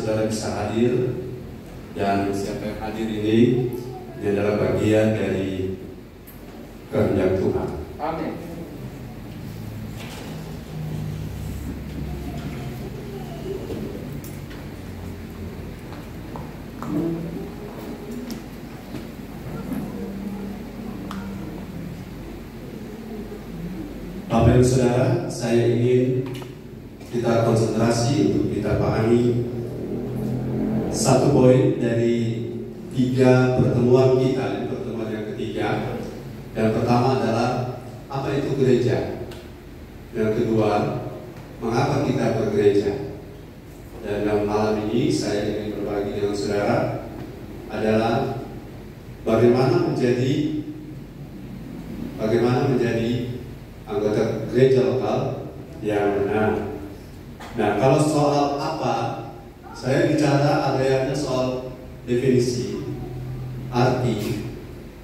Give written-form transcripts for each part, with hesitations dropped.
saudara bisa hadir, dan siapa yang hadir ini adalah bagian dari kehendak Tuhan. Amin. Bapak Ibu Saudara, saya ingin kita konsentrasi untuk kita pahami satu poin dari 3 pertemuan kita, di pertemuan yang ketiga. Yang pertama adalah apa itu gereja. Yang kedua, mengapa kita bergereja. Dan dalam malam ini saya ingin berbagi dengan saudara adalah bagaimana menjadi anggota gereja lokal yang benar. Nah, kalau soal apa, saya bicara adanya soal definisi, arti,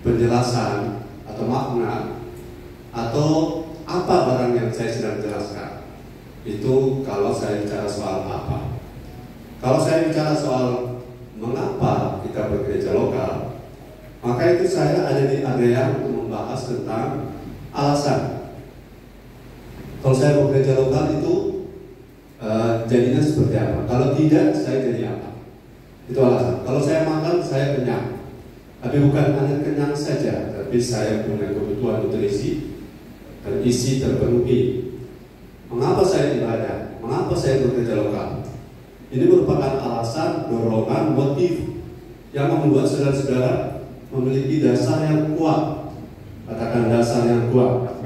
penjelasan, atau makna, atau apa barang yang saya sedang jelaskan. Itu kalau saya bicara soal apa. Kalau saya bicara soal mengapa kita bergereja lokal, maka itu saya ada di area untuk membahas tentang alasan. Kalau saya bekerja lokal itu jadinya seperti apa? Kalau tidak, saya jadi apa? Itu alasan. Kalau saya makan, saya kenyang. Tapi bukan hanya kenyang saja, tapi saya punya kebutuhan nutrisi dan isi terpenuhi. Mengapa saya ibadah? Mengapa saya bekerja lokal? Ini merupakan alasan, dorongan, motif yang membuat saudara-saudara memiliki dasar yang kuat. Katakan dasar yang kuat.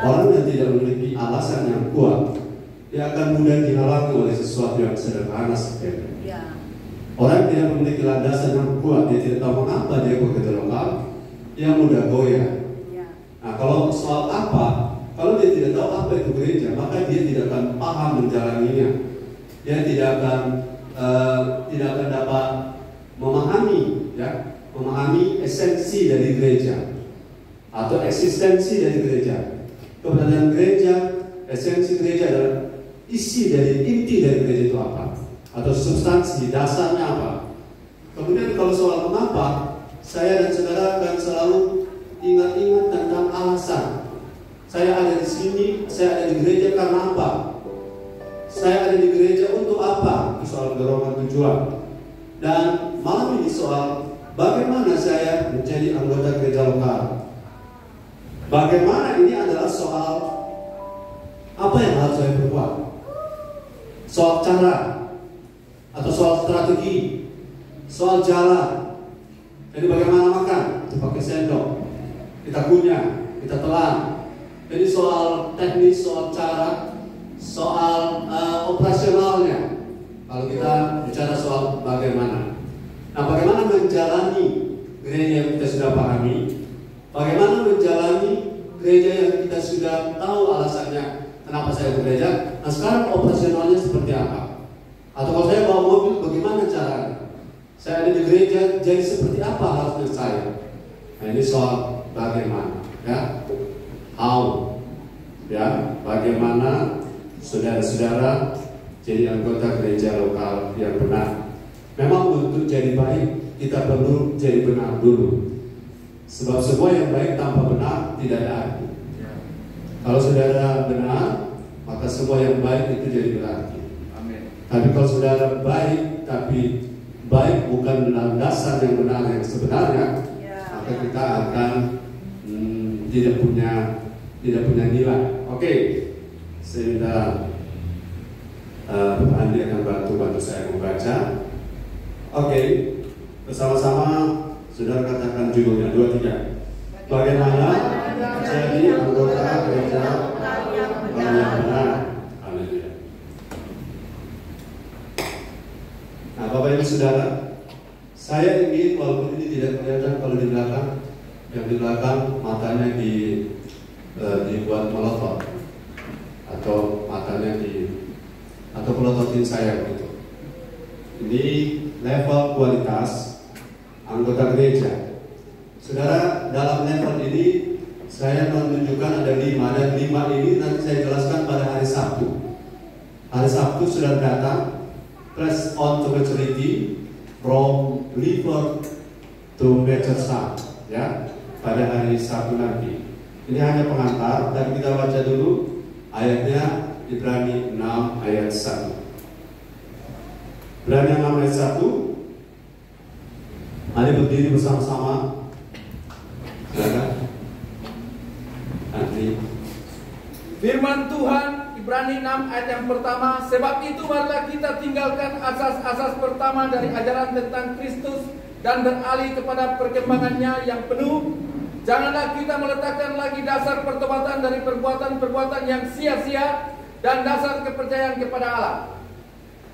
Orang yang tidak memiliki alasan yang kuat, dia akan mudah dihalangi oleh sesuatu yang sederhana saja. Orang yang tidak memiliki landasan yang kuat, dia tidak tahu mengapa dia bekerja lokal, dia mudah goyah. Nah, kalau soal apa, kalau dia tidak tahu apa itu gereja, maka dia tidak akan paham menjalaninya. Dia tidak akan dapat memahami esensi dari gereja atau eksistensi dari gereja. Keberadaan gereja, esensi gereja adalah inti dari gereja itu apa, atau substansi dasarnya apa. Kemudian kalau soal mengapa, saya dan saudara akan selalu ingat-ingat tentang alasan. Saya ada di sini, saya ada di gereja karena apa? Saya ada di gereja untuk apa? Itu soal dorongan tujuan. Dan malam ini soal bagaimana saya menjadi anggota gereja lokal. Bagaimana ini adalah soal apa yang harus saya perbuat, soal cara, atau soal strategi, soal jalan. Jadi bagaimana makan? Kita pakai sendok, kita kunyah, kita telan. Jadi soal teknis, soal cara, soal operasionalnya. Kalau kita bicara soal bagaimana. Nah, bagaimana menjalani gereja yang kita sudah pahami? Bagaimana menjalani gereja yang kita sudah tahu alasannya kenapa saya bergereja? Nah, sekarang operasionalnya seperti apa? Atau kalau saya bawa mobil, bagaimana caranya? Saya ada di gereja, jadi seperti apa harusnya saya? Nah, ini soal bagaimana, ya? How, ya? Bagaimana saudara-saudara jadi anggota gereja lokal yang benar? Memang untuk jadi baik, kita perlu jadi benar dulu. Sebab semua yang baik tanpa benar tidak ada arti. Kalau saudara benar, maka semua yang baik itu jadi berarti. Amin. Tapi kalau saudara baik, tapi baik bukan dalam dasar yang benar yang sebenarnya, maka kita akan tidak punya nilai. Oke, saya minta Andi akan bantu saya membaca. Oke, bersama-sama. Saudara katakan judulnya 2, 3. Bagaimana menjadi anggota gereja yang benar? Haleluya. Nah, Bapak Ibu Saudara, saya ingin, walaupun ini tidak kelihatan kalau di belakang, yang di belakang matanya dibuat melotot, atau matanya atau melototin saya gitu. Ini level kualitas anggota gereja. Saudara, dalam level ini saya menunjukkan ada 5, dan 5 ini nanti saya jelaskan pada hari Sabtu. Hari Sabtu sudah datang, press on to maturity from believer to mature son, ya, pada hari Sabtu nanti. Ini hanya pengantar dan kita baca dulu ayatnya Ibrani 6 ayat 1. Ibrani 6 ayat 1. Mari berdiri bersama-sama. Silakan. Nanti. Firman Tuhan Ibrani 6 ayat yang pertama, sebab itu marilah kita tinggalkan asas-asas pertama dari ajaran tentang Kristus dan beralih kepada perkembangannya yang penuh. Janganlah kita meletakkan lagi dasar pertobatan dari perbuatan-perbuatan yang sia-sia dan dasar kepercayaan kepada Allah.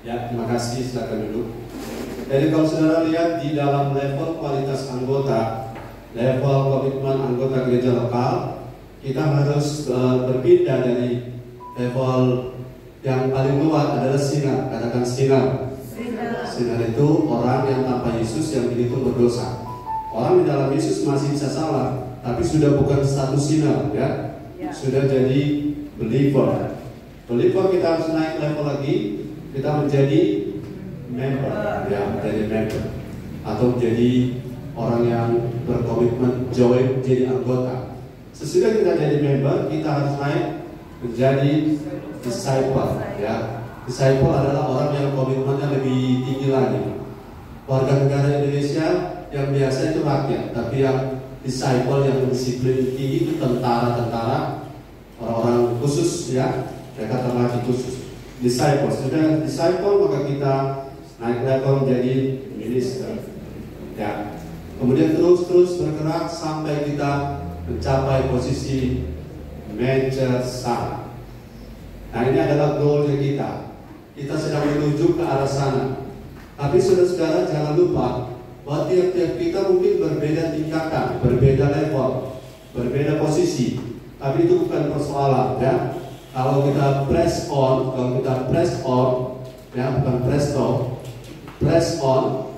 Ya, terima kasih, silakan duduk. Jadi kalau saudara lihat di dalam level kualitas anggota, level komitmen anggota gereja lokal, kita harus berpindah dari level yang paling luar adalah sinar. Katakan sinar. Sinar itu orang yang tanpa Yesus yang dihitung berdosa. Orang di dalam Yesus masih bisa salah, tapi sudah bukan status sinar, ya. Sudah jadi believer. Believer kita harus naik level lagi, kita menjadi member, ya, menjadi member, atau menjadi orang yang berkomitmen join menjadi anggota. Sesudah kita jadi member, kita harus naik menjadi disciple, ya. Disciple adalah orang yang komitmennya lebih tinggi lagi. Warga negara Indonesia yang biasa itu rakyat, tapi yang disciple yang disiplin tinggi itu tentara-tentara, orang-orang khusus, ya, mereka terlatih khusus. Disciple, sudah disciple maka kita naik level menjadi minister, ya. Kemudian terus bergerak sampai kita mencapai posisi mature son. Nah, ini adalah goalnya kita. Kita sedang menuju ke arah sana. Tapi saudara-saudara jangan lupa bahwa tiap-tiap kita mungkin berbeda tingkatan, berbeda level, berbeda posisi. Tapi itu bukan persoalan, ya. Kalau kita press on, ya, bukan press on,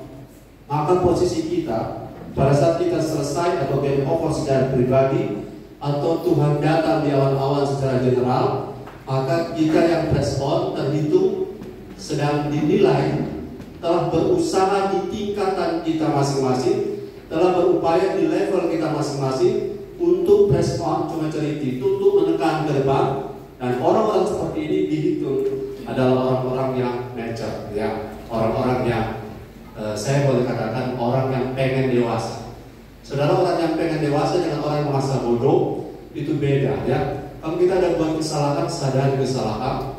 maka posisi kita pada saat kita selesai atau game over secara pribadi atau Tuhan datang di awan-awan secara general, maka kita yang press on terhitung sedang dinilai telah berusaha di tingkatan kita masing-masing, telah berupaya di level kita masing-masing untuk press on to maturity, untuk menekan ke depan. Dan orang-orang seperti ini dihitung adalah orang-orang yang mature, ya, orang-orang yang saya boleh katakan orang yang pengen dewasa. Saudara, orang yang pengen dewasa dengan orang yang masa bodoh itu beda, ya. Kalau kita ada buat kesalahan, sadari kesalahan.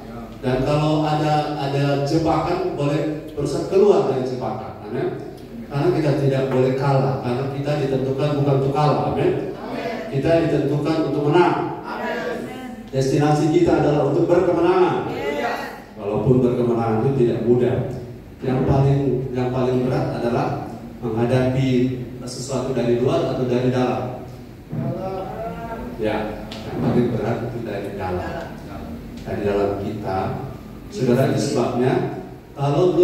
Dan kalau ada jebakan, boleh berusaha keluar dari jebakan. Amin. Karena kita tidak boleh kalah, karena kita ditentukan bukan untuk kalah. Amin. Kita ditentukan untuk menang. Destinasi kita adalah untuk berkemenangan. Walaupun berkemenangan itu tidak mudah. Yang paling berat adalah menghadapi sesuatu dari luar atau dari dalam. Ya, yang paling berat itu dari dalam. Dari dalam kita. Saudara, itu sebabnya kalau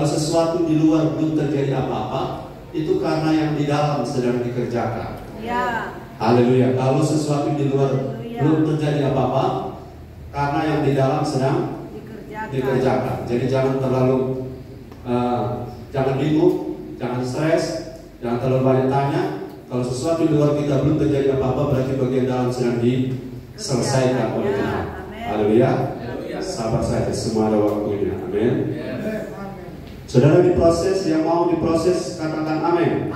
sesuatu di luar belum terjadi apa-apa, itu karena yang di dalam sedang dikerjakan. Ya. Haleluya. Kalau sesuatu di luar belum terjadi apa-apa, karena yang di dalam sedang dikerjakan. Jadi jangan terlalu jangan bingung, jangan stres, jangan terlalu banyak tanya. Kalau sesuatu di luar kita belum terjadi apa-apa, berarti bagian dalam sedang diselesaikan oleh Tuhan. Haleluya. Sabar saja, semua ada waktunya. Amin. Saudara, diproses, yang mau diproses katakan amin.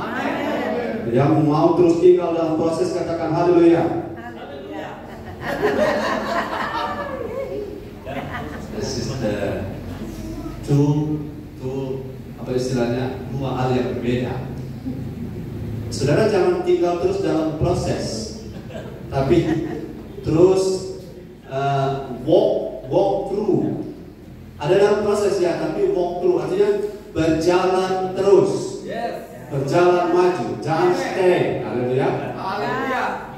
Yang mau terus tinggal dalam proses katakan haleluya. This is the two apa istilahnya, dua hal yang berbeda. Saudara, jangan tinggal terus dalam proses, tapi terus walk through. Ada dalam proses, ya, tapi walk through artinya berjalan terus. Berjalan maju, jangan stay. Haleluya.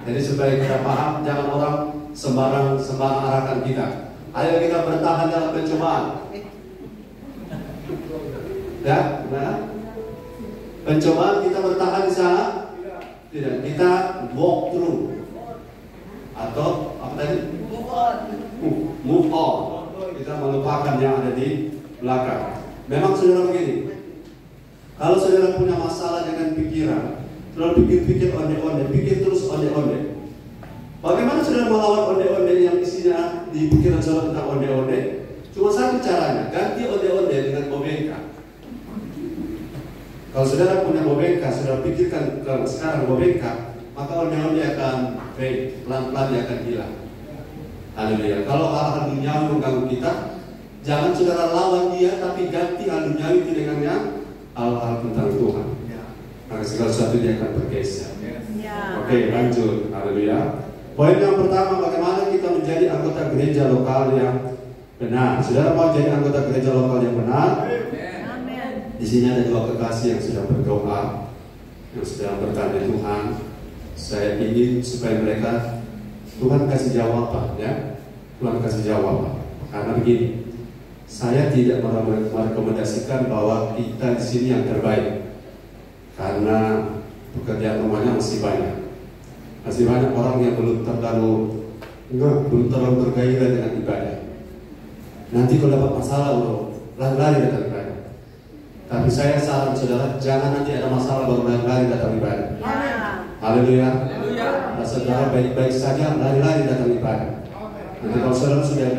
Jadi supaya kita paham, jangan orang sembarang arahkan kita. Ayo kita bertahan dalam pencobaan. Ya, benar? Pencobaan kita bertahan di sana? Tidak, kita walk through. Atau apa tadi? Move on. kita melupakan yang ada di belakang. Memang saudara begini, kalau saudara punya masalah dengan pikiran, saudara pikir-pikir onde-onde, pikir terus onde-onde. Bagaimana saudara melawan onde-onde yang isinya di pikiran saudara tentang onde-onde? Cuma satu caranya, ganti onde-onde dengan bobengka. Kalau saudara punya bobengka, saudara pikirkan sekarang bobengka, maka onde-onde akan fade, pelan-pelan dia akan hilang. Haleluya. Kalau hal-hal duniawi mengganggu kita, jangan saudara lawan dia, tapi ganti hal duniawi itu dengan yang hal-hal tentang Tuhan. Maka segala sesuatu dia akan bergeser. Oke, lanjut. Haleluya. Poin yang pertama, bagaimana kita menjadi anggota gereja lokal yang benar. Saudara mau jadi anggota gereja lokal yang benar? Di sini ada dua kekasih yang sudah berdoa, yang sedang bertanya Tuhan, saya ingin supaya mereka Tuhan kasih jawaban, ya. Tuhan kasih jawaban. Karena begini, saya tidak merekomendasikan bahwa kita di sini yang terbaik, karena pekerjaan rumahnya masih banyak. Masih banyak orang yang belum terlalu bergairah dengan ibadah. Nanti kalau dapat masalah, lari-lari datang ibadah. Tapi saya saran saudara, jangan nanti ada masalah baru lari-lari datang ibadah. Haleluya. Saudara baik-baik saja lari-lari datang ibadah. Nanti kalau saudara sudah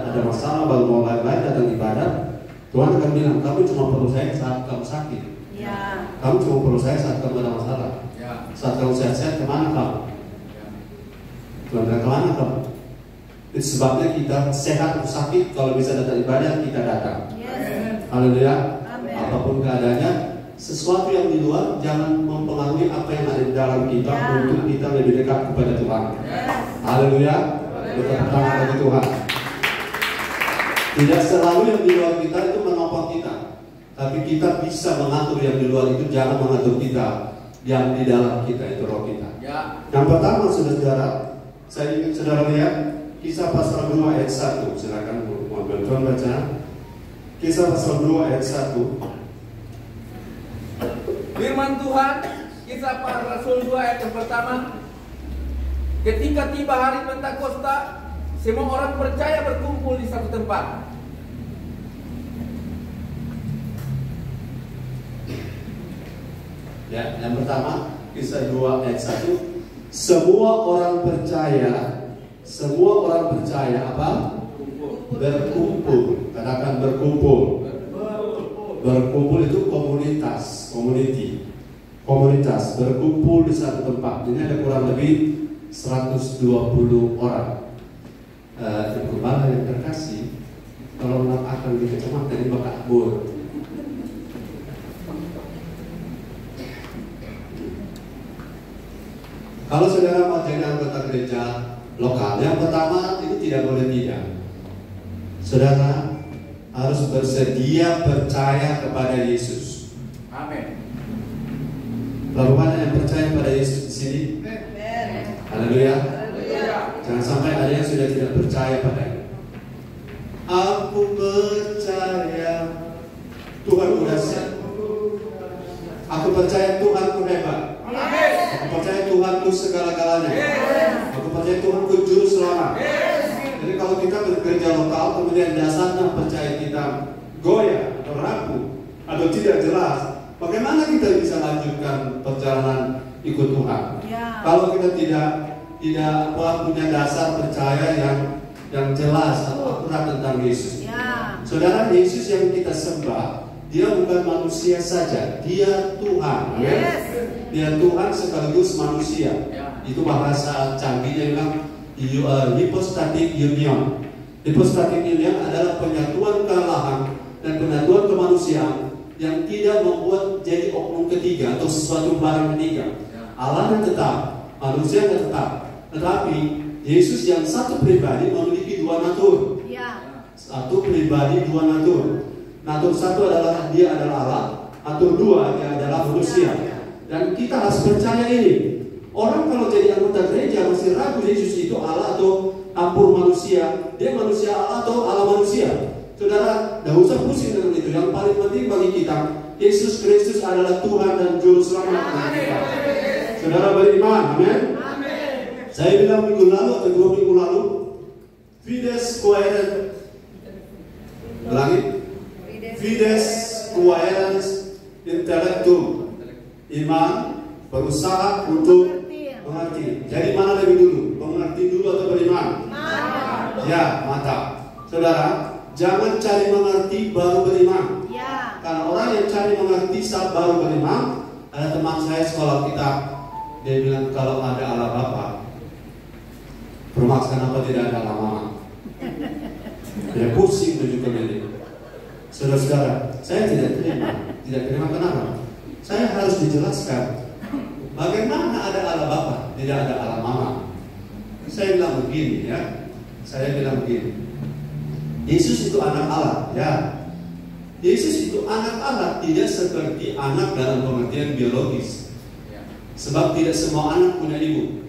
ada masalah baru mau lari-lari datang ibadah, Tuhan akan bilang, kamu cuma perlu saya saat kamu sakit. Kamu cuma perlu saya saat kamu ada masalah. Saat kamu sehat-sehat, kemana kamu? Tuhan bilang, kemana kamu? Itu sebabnya kita sehat atau sakit, kalau bisa datang ibadah, kita datang. Haleluya. Apapun keadaannya, sesuatu yang di luar jangan mempengaruhi apa yang ada di dalam kita untuk kita lebih dekat kepada Tuhan. Haleluya. Bertepuk tangan bagi Tuhan. Tidak selalu yang di luar kita itu menopang kita, tapi kita bisa mengatur yang di luar itu, jangan mengatur kita yang di dalam kita, itu roh kita. Yang pertama, saudara, saya ingin saudara lihat Kisah pasal 2 ayat 1. Silakan mau bantuan baca. Kisah pasal 2 ayat 1. Firman Tuhan, Kisah para Rasul 2 ayat yang pertama. Ketika tiba hari Pentakosta, semua orang percaya berkumpul di satu tempat. Ya, yang pertama, Kisah 2 ayat 1. Semua orang percaya apa? Berkumpul. Katakan berkumpul. Berkumpul itu komunitas, komunitas berkumpul di satu tempat. Ini ada kurang lebih 120 orang. Gembala yang terkasih, kalau akan di kecamatan ini bakal kabur. Kalau saudara mau jadi anggota gereja lokal, yang pertama itu tidak boleh tidak. Saudara harus bersedia percaya kepada Yesus. Amin. Lalu mana yang percaya pada Yesus di sini? Haleluya. Jangan sampai ada yang sudah tidak percaya padanya. Aku percaya Tuhan kuasa. Aku percaya Tuhanku hebat. Aku percaya Tuhanku segala-galanya. Aku percaya Tuhanku juru selamat. Jadi kalau kita bekerja lokal, kemudian dasarnya percaya kita goyah atau rapuh atau tidak jelas, bagaimana kita bisa lanjutkan perjalanan ikut Tuhan? Kalau kita tidak punya dasar percaya yang jelas atau akurat tentang Yesus. Saudara, Yesus yang kita sembah, dia bukan manusia saja, dia Tuhan. Dia Tuhan sekaligus manusia. Itu bahasa canggihnya bilang hypostatic union. Hypostatic union adalah penyatuan kealahan dan penyatuan kemanusiaan yang tidak membuat jadi oknum ketiga atau sesuatu barang ketiga. Allah yang tetap, manusia yang tetap. Tetapi Yesus yang satu pribadi memiliki dua natur. Satu pribadi dua natur. Natur satu adalah dia adalah Allah, natur dua dia adalah manusia. Dan kita harus percaya ini. Orang kalau jadi anggota gereja masih ragu Yesus itu Allah atau campur manusia, dia manusia Allah atau Allah manusia. Saudara, tidak usah pusing dengan itu. Yang paling penting bagi kita, Yesus Kristus adalah Tuhan dan Juru Selamat kita. Saudara beriman, amin. Saya bilang minggu lalu atau 2 minggu lalu, Fides Coherent Ulangi. Fides quaerens intellectum. Iman berusaha untuk mengerti. Jadi mana lebih dulu? Mengerti dulu atau beriman? Ya, mantap. Saudara, jangan cari mengerti baru beriman. Ya. Karena orang yang cari mengerti saat baru beriman, ada teman saya sekolah kita, dia bilang kalau ada Allah Bapa, Max kenapa tidak ada Allah Mama? Dia pusing tunjukkan ini. Saudara-saudara, saya tidak terima kenapa? Saya harus dijelaskan bagaimana ada Allah Bapa, tidak ada Allah Mama. Saya bilang begini ya, Yesus itu anak Allah, ya. Yesus itu anak Allah, tidak seperti anak dalam pengertian biologis. Sebab tidak semua anak punya ibu.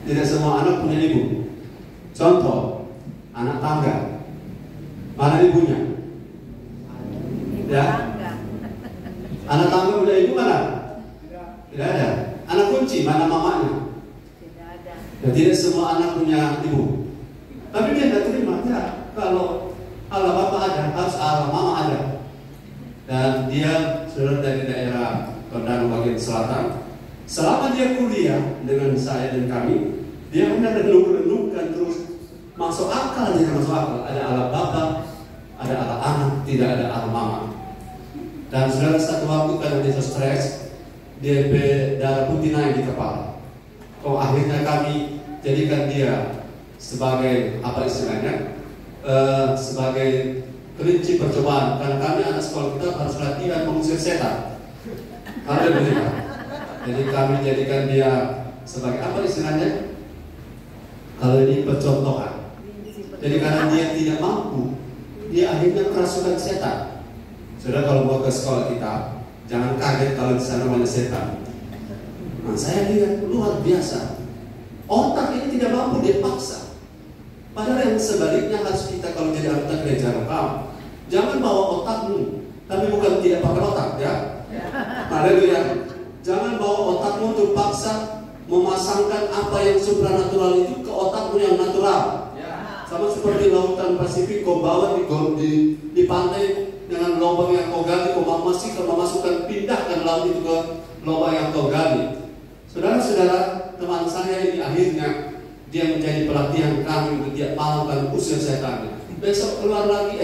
Tidak semua anak punya ibu. Contoh, anak tangga. Mana ibunya? Ya. Anak tangga punya ibu mana? Tidak ada. Anak kunci, mana mamanya? Tidak ada. Ya, tidak semua anak punya ibu. Tapi dia tidak terima, ya. Kalau Allah Bapa ada, harus Allah Mama ada. Dan dia saudara dari daerah Tondano bagian selatan. Selama dia kuliah dengan saya dan kami, dia benar renung-renungkan terus masuk akal, tidak masuk akal. Ada Allah Bapa, ada Allah Anak, tidak ada Allah Mama. Dan saudara satu waktu karena dia stres, dia darah putih naik di kepala. Akhirnya kami jadikan dia sebagai apa istilahnya, sebagai kelinci percobaan. Karena kami anak sekolah kita harus latihan mengusir setan. Haleluya. Jadi kami jadikan dia sebagai apa istilahnya? Kalau ini percontohan. Jadi karena dia tidak mampu, dia akhirnya kerasukan setan. Saudara kalau mau ke sekolah kita, jangan kaget kalau di sana banyak setan. Nah, saya lihat luar biasa. Otak ini tidak mampu, dia paksa. Padahal yang sebaliknya harus kita kalau jadi anggota gereja lokal, jangan bawa otakmu, tapi bukan tidak pakai otak, ya. Haleluya. Jangan bawa otakmu untuk paksa memasangkan apa yang supranatural itu ke otakmu yang natural. Sama seperti lautan Pasifik, kau bawa di pantai dengan lubang yang kau gali, kau memasukkan pindahkan laut itu ke lubang yang kau gali. Saudara-saudara, teman saya ini akhirnya dia menjadi pelatihan kami untuk tiap malam kan usir setan. Besok keluar lagi,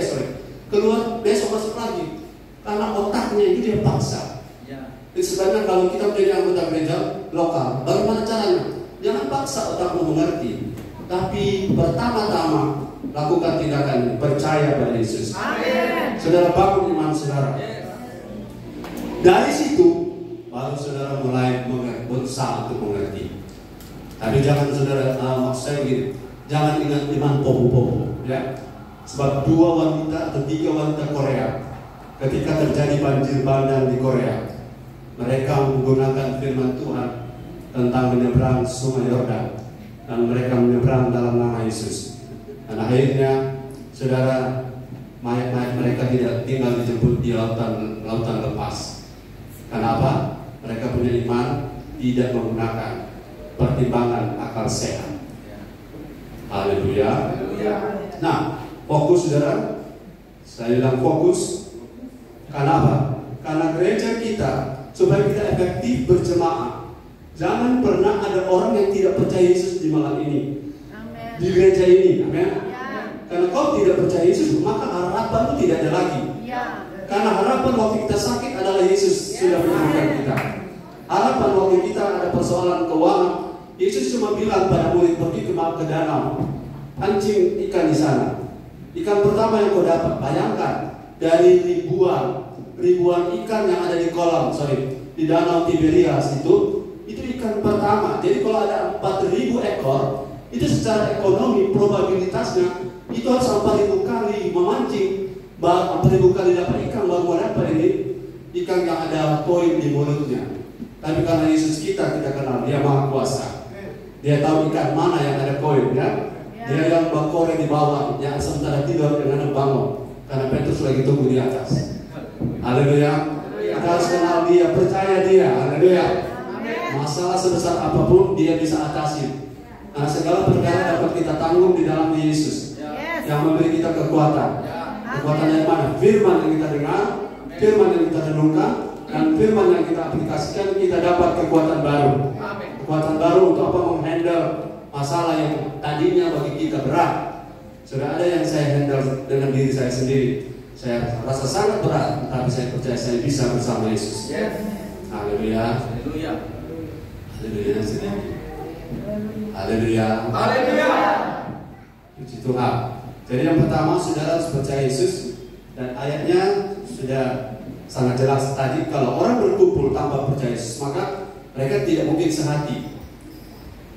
keluar besok masuk lagi. Karena otaknya itu dia paksa. Jadi sebenarnya kalau kita menjadi anggota gereja lokal, bagaimana caranya? Jangan paksa otakmu mengerti, tapi pertama-tama lakukan tindakan ini, percaya pada Yesus. Amin. Saudara bangun iman saudara. Dari situ baru saudara mulai berusaha untuk mengerti. Tapi jangan saudara, maksud saya begini, jangan ingat iman popo-popo, ya. Sebab 2 wanita atau 3 wanita Korea, ketika terjadi banjir bandang di Korea, mereka menggunakan firman Tuhan tentang menyeberang sungai Yordan, dan mereka menyeberang dalam nama Yesus. Dan akhirnya, saudara, mayat-mayat mereka tidak tinggal dijemput di lautan lepas. Kenapa? Mereka punya iman, tidak menggunakan pertimbangan akal sehat. Haleluya. Nah, fokus saudara. Saya bilang fokus. Karena apa? Karena gereja kita, supaya kita efektif berjemaah, jangan pernah ada orang yang tidak percaya Yesus di malam ini. Amen. Di gereja ini, amin. Ya. Karena kau tidak percaya Yesus, maka harapanmu tidak ada lagi. Ya. Karena harapan waktu kita sakit adalah Yesus sudah menyembuhkan kita. Harapan waktu kita ada persoalan keuangan, Yesus cuma bilang pada murid, pergi ke danau, pancing ikan di sana. Ikan pertama yang kau dapat, bayangkan dari ribuan ikan yang ada di danau Tiberias itu ikan pertama. Jadi kalau ada 4.000 ekor, itu secara ekonomi probabilitasnya itu harus 4.000 kali memancing, 4.000 kali dapat ikan baru dapat ini ikan yang ada koin di mulutnya. Tapi karena Yesus kita kenal, dia maha kuasa. Dia tahu ikan mana yang ada koin, ya. Dia yang bakore di bawah, yang sementara tidur dengan bangun. Karena Petrus lagi tunggu di atas. Haleluya. Kita harus kenal dia, percaya dia. Haleluya. Masalah sebesar apapun dia bisa atasi. Karena segala perkara dapat kita tanggung di dalam Yesus. yang memberi kita kekuatan. Kekuatan yang mana? Firman yang kita dengar, firman yang kita renungkan, dan firman yang kita aplikasikan, kita dapat kekuatan baru. Kekuatan baru untuk apa? Menghandle masalah yang tadinya bagi kita berat. Sudah ada yang saya handle dengan diri saya sendiri. Saya rasa sangat berat, tapi saya percaya saya bisa bersama Yesus. Haleluya. Haleluya. Haleluya. Haleluya. Haleluya. Puji Tuhan. Jadi yang pertama, saudara harus percaya Yesus. Dan ayatnya sudah sangat jelas tadi. Kalau orang berkumpul tanpa percaya Yesus, maka mereka tidak mungkin sehati.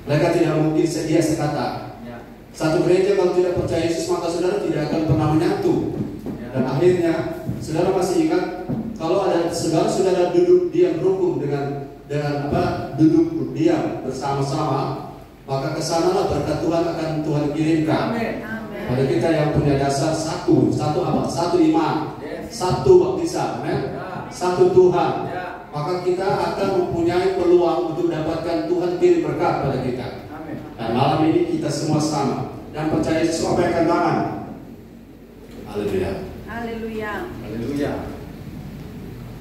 Mereka tidak mungkin sedia sekata. Satu gereja kalau tidak percaya Yesus, maka saudara tidak akan pernah menyatu. Dan akhirnya, saudara masih ingat kalau ada saudara duduk diam rukun dengan duduk diam bersama-sama, maka kesanalah berkat Tuhan akan Tuhan kirimkan. Pada kita yang punya dasar satu apa? Satu iman, satu baptisan, satu Tuhan. Maka kita akan mempunyai peluang untuk dapatkan Tuhan kirim berkat pada kita. Dan malam ini kita semua sama dan percaya Yesus apa yang akan tangan. Haleluya. Haleluya. Haleluya.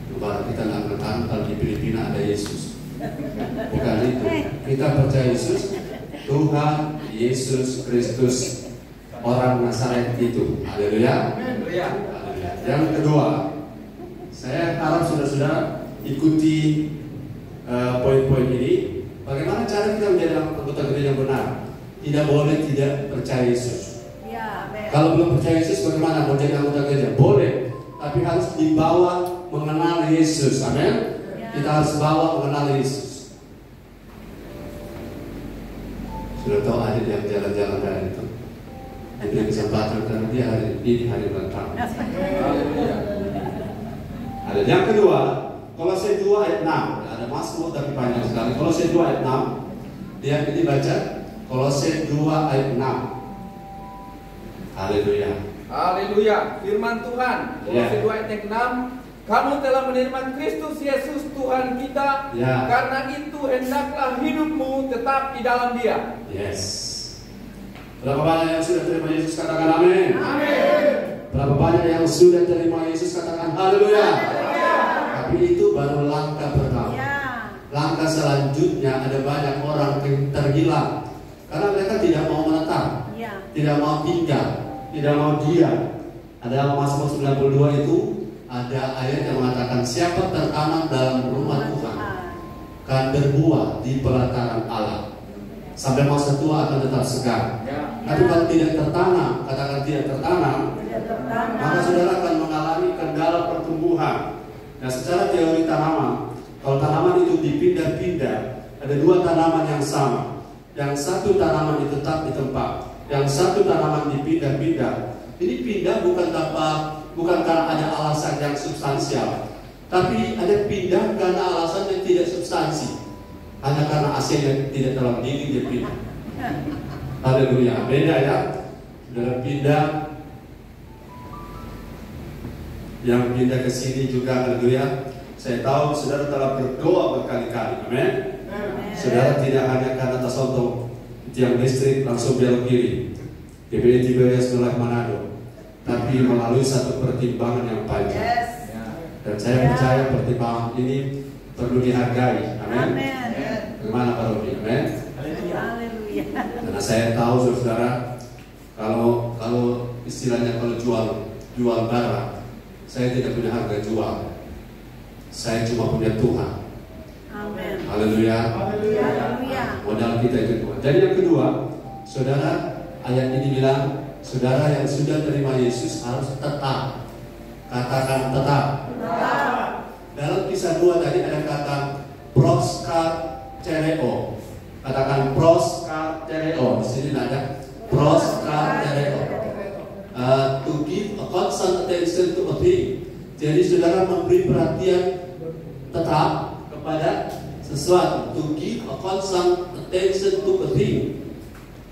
Coba kita nggak tahu kalau di Filipina ada Yesus. Bukan itu. Kita percaya Yesus, Tuhan Yesus Kristus, orang Nazaret itu. Haleluya. Haleluya. Yang kedua, saya harap saudara-saudara ikuti poin-poin ini. Bagaimana cara kita menjadi anggota gereja yang benar? Tidak boleh tidak percaya Yesus. Kalau belum percaya Yesus, bagaimana mau jadi anggota gereja? Boleh, tapi harus dibawa mengenal Yesus. Amin. Kita harus bawa mengenal Yesus. Sudah tahu ada yang jalan-jalan dari itu. Diberi kesempatan karena dia hari ini hari ulang tahun. Ada yang kedua, Kolose 2 ayat 6. Ada Mazmur tapi panjang sekali. Kolose 2 ayat 6. Dia ini baca Kolose 2 ayat 6. Haleluya. Haleluya. Firman Tuhan. Kolose 2 ayat 6. Kamu telah menerima Kristus Yesus Tuhan kita. Karena itu hendaklah hidupmu tetap di dalam Dia. Yes. Berapa banyak yang sudah terima Yesus, katakan amin. Amin. Berapa banyak yang sudah terima Yesus, katakan haleluya. Tapi itu baru langkah pertama. Langkah selanjutnya ada banyak orang yang terhilang karena mereka tidak mau menetap, tidak mau tinggal, tidak mau diam. Ada Mazmur 92 itu ada ayat yang mengatakan siapa tertanam dalam rumah Tuhan akan berbuah di pelataran Allah sampai masa tua akan tetap segar. Tapi kalau tidak tertanam, katakan tidak tertanam, maka saudara akan mengalami kendala pertumbuhan. Nah, secara teori tanaman, kalau tanaman itu dipindah-pindah, ada dua tanaman yang sama. Yang satu tanaman itu tetap di tempat, yang satu tanaman dipindah-pindah. Ini pindah bukan karena ada alasan yang substansial, tapi ada pindah karena alasan yang tidak substansi. Hanya karena AC yang tidak dalam diri dia pindah. Haleluya. Beda ya. Saudara pindah, yang pindah ke sini juga, haleluya. Saya tahu saudara telah berdoa berkali-kali, amin. Saudara tidak hanya karena tersentuh tiang listrik langsung belok kiri, GBI Tiberias Wilayah Manado, tapi melalui satu pertimbangan yang panjang. Dan saya percaya pertimbangan ini perlu dihargai, amin. Bagaimana Pak Robi, amin. Karena saya tahu saudara, kalau istilahnya kalau jual barang, saya tidak punya harga jual. Saya cuma punya Tuhan. Amin. Haleluya. Modal kita itu Tuhan. Jadi yang kedua, saudara, ayat ini bilang, saudara yang sudah terima Yesus harus tetap. Katakan tetap. Dalam kisah 2 tadi ada kata proskartereo. Katakan proskartereo. Di sini ada proskartereo. To give a constant attention to a thing. Jadi saudara memberi perhatian tetap kepada sesuatu. To give a constant attention to a thing.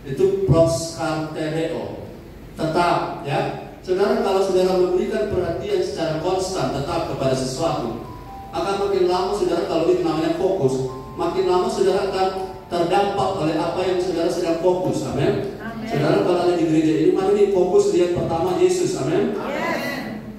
Itu proskartereo. Tetap, ya. Saudara, kalau saudara memberikan perhatian secara konstan tetap kepada sesuatu, akan makin lama saudara, kalau itu namanya fokus, makin lama saudara akan terdampak oleh apa yang saudara sedang fokus. Amin. Saudara kalau ada di gereja ini, mari fokus lihat pertama Yesus, amin.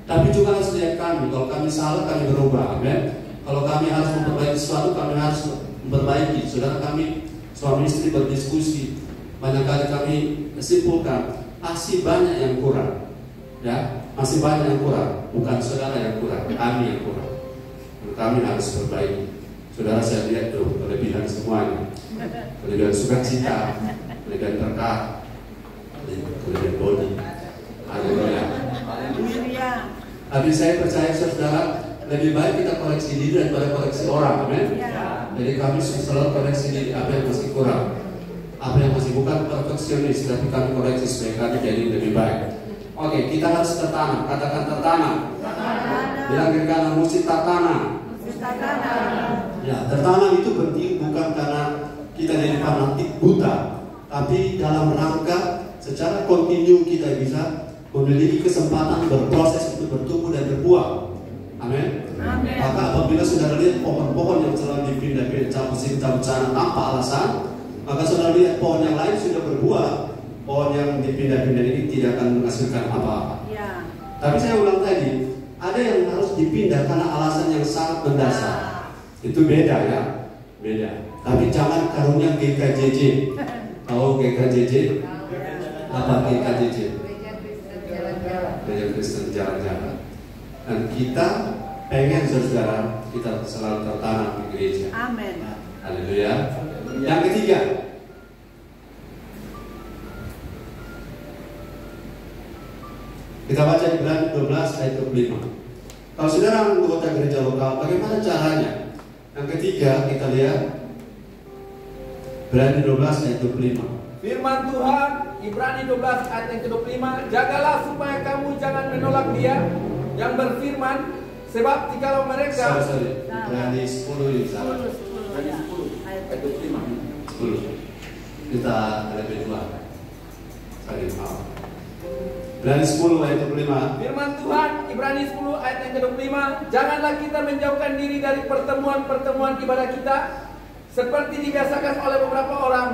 Tapi juga harus lihat kami. Kalau kami salah, kami berubah, amin. Kalau kami harus memperbaiki sesuatu, kami harus memperbaiki. Saudara, kami suami istri berdiskusi, banyak kali kami simpulkan masih banyak yang kurang, ya, masih banyak yang kurang. Bukan saudara yang kurang, kami yang kurang. Kami harus perbaiki. Saudara, saya lihat tuh kelebihan semuanya, kelebihan sukacita, kelebihan berkah, kelebihan body. Haleluya. Tapi saya percaya saudara, lebih baik kita koreksi diri daripada koreksi orang, amin. Jadi kami selalu koreksi diri apa yang masih kurang, apa yang masih bukan perfeksionis, tapi kami koreksi supaya kami jadi lebih baik. Oke, kita harus tertanam. Katakan tertanam. Bilang ke kanan, mesti tertanam. Ya, tertanam itu penting bukan karena kita jadi fanatik buta, tapi dalam rangka secara kontinu kita bisa memiliki kesempatan berproses untuk bertumbuh dan berbuah. Amin. Maka apabila saudara lihat pohon-pohon yang selalu dipindah-pindah musim tanam tanpa alasan, maka saudara lihat pohon yang lain sudah berbuah. Pohon yang dipindah-pindah ini tidak akan menghasilkan apa-apa. Ya. Tapi saya ulang tadi, ada yang harus dipindah karena alasan yang sangat mendasar. Itu beda ya, beda. Tapi jangan karunia GKJJ. Tahu GKJJ? Apa GKJJ? Gereja Kristen Jalan-Jalan. Dan kita pengen saudara kita selalu tertanam di gereja. Amin. Haleluya. Yang ketiga, kita baca Ibrani 12 ayat 25. Kalau saudara anggota gereja lokal, bagaimana caranya? Yang ketiga kita lihat Ibrani 12 ayat 25. Firman Tuhan Ibrani 12 ayat yang ke-25, jagalah supaya kamu jangan menolak Dia yang berfirman, sebab jikalau mereka Ibrani 10 ini salah. Ibrani 10 ayat 25. 10. Kita lebih dua. Sorry, maaf. Ibrani 10 ayat 25. Firman Tuhan Ibrani 10 ayat yang ke-25, janganlah kita menjauhkan diri dari pertemuan-pertemuan ibadah kita seperti dibiasakan oleh beberapa orang,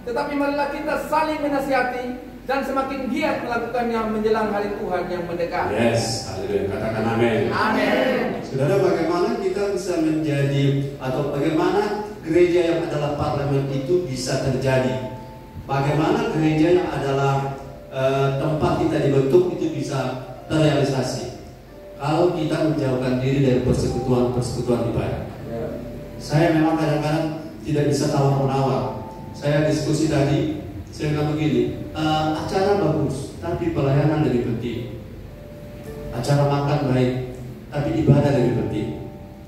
tetapi marilah kita saling menasihati dan semakin giat melakukannya menjelang hari Tuhan yang mendekat. Yes, haleluya. Katakan amin. Amin. Saudara, bagaimana kita bisa menjadi atau bagaimana gereja yang adalah parlemen itu bisa terjadi? Bagaimana gereja yang adalah tempat kita dibentuk itu bisa terrealisasi? Kalau kita menjauhkan diri dari persekutuan ibadah. Saya memang kadang-kadang tidak bisa tawar-menawar. Saya diskusi tadi, saya bilang begini, acara bagus, tapi pelayanan lebih penting. Acara makan baik, tapi ibadah lebih penting.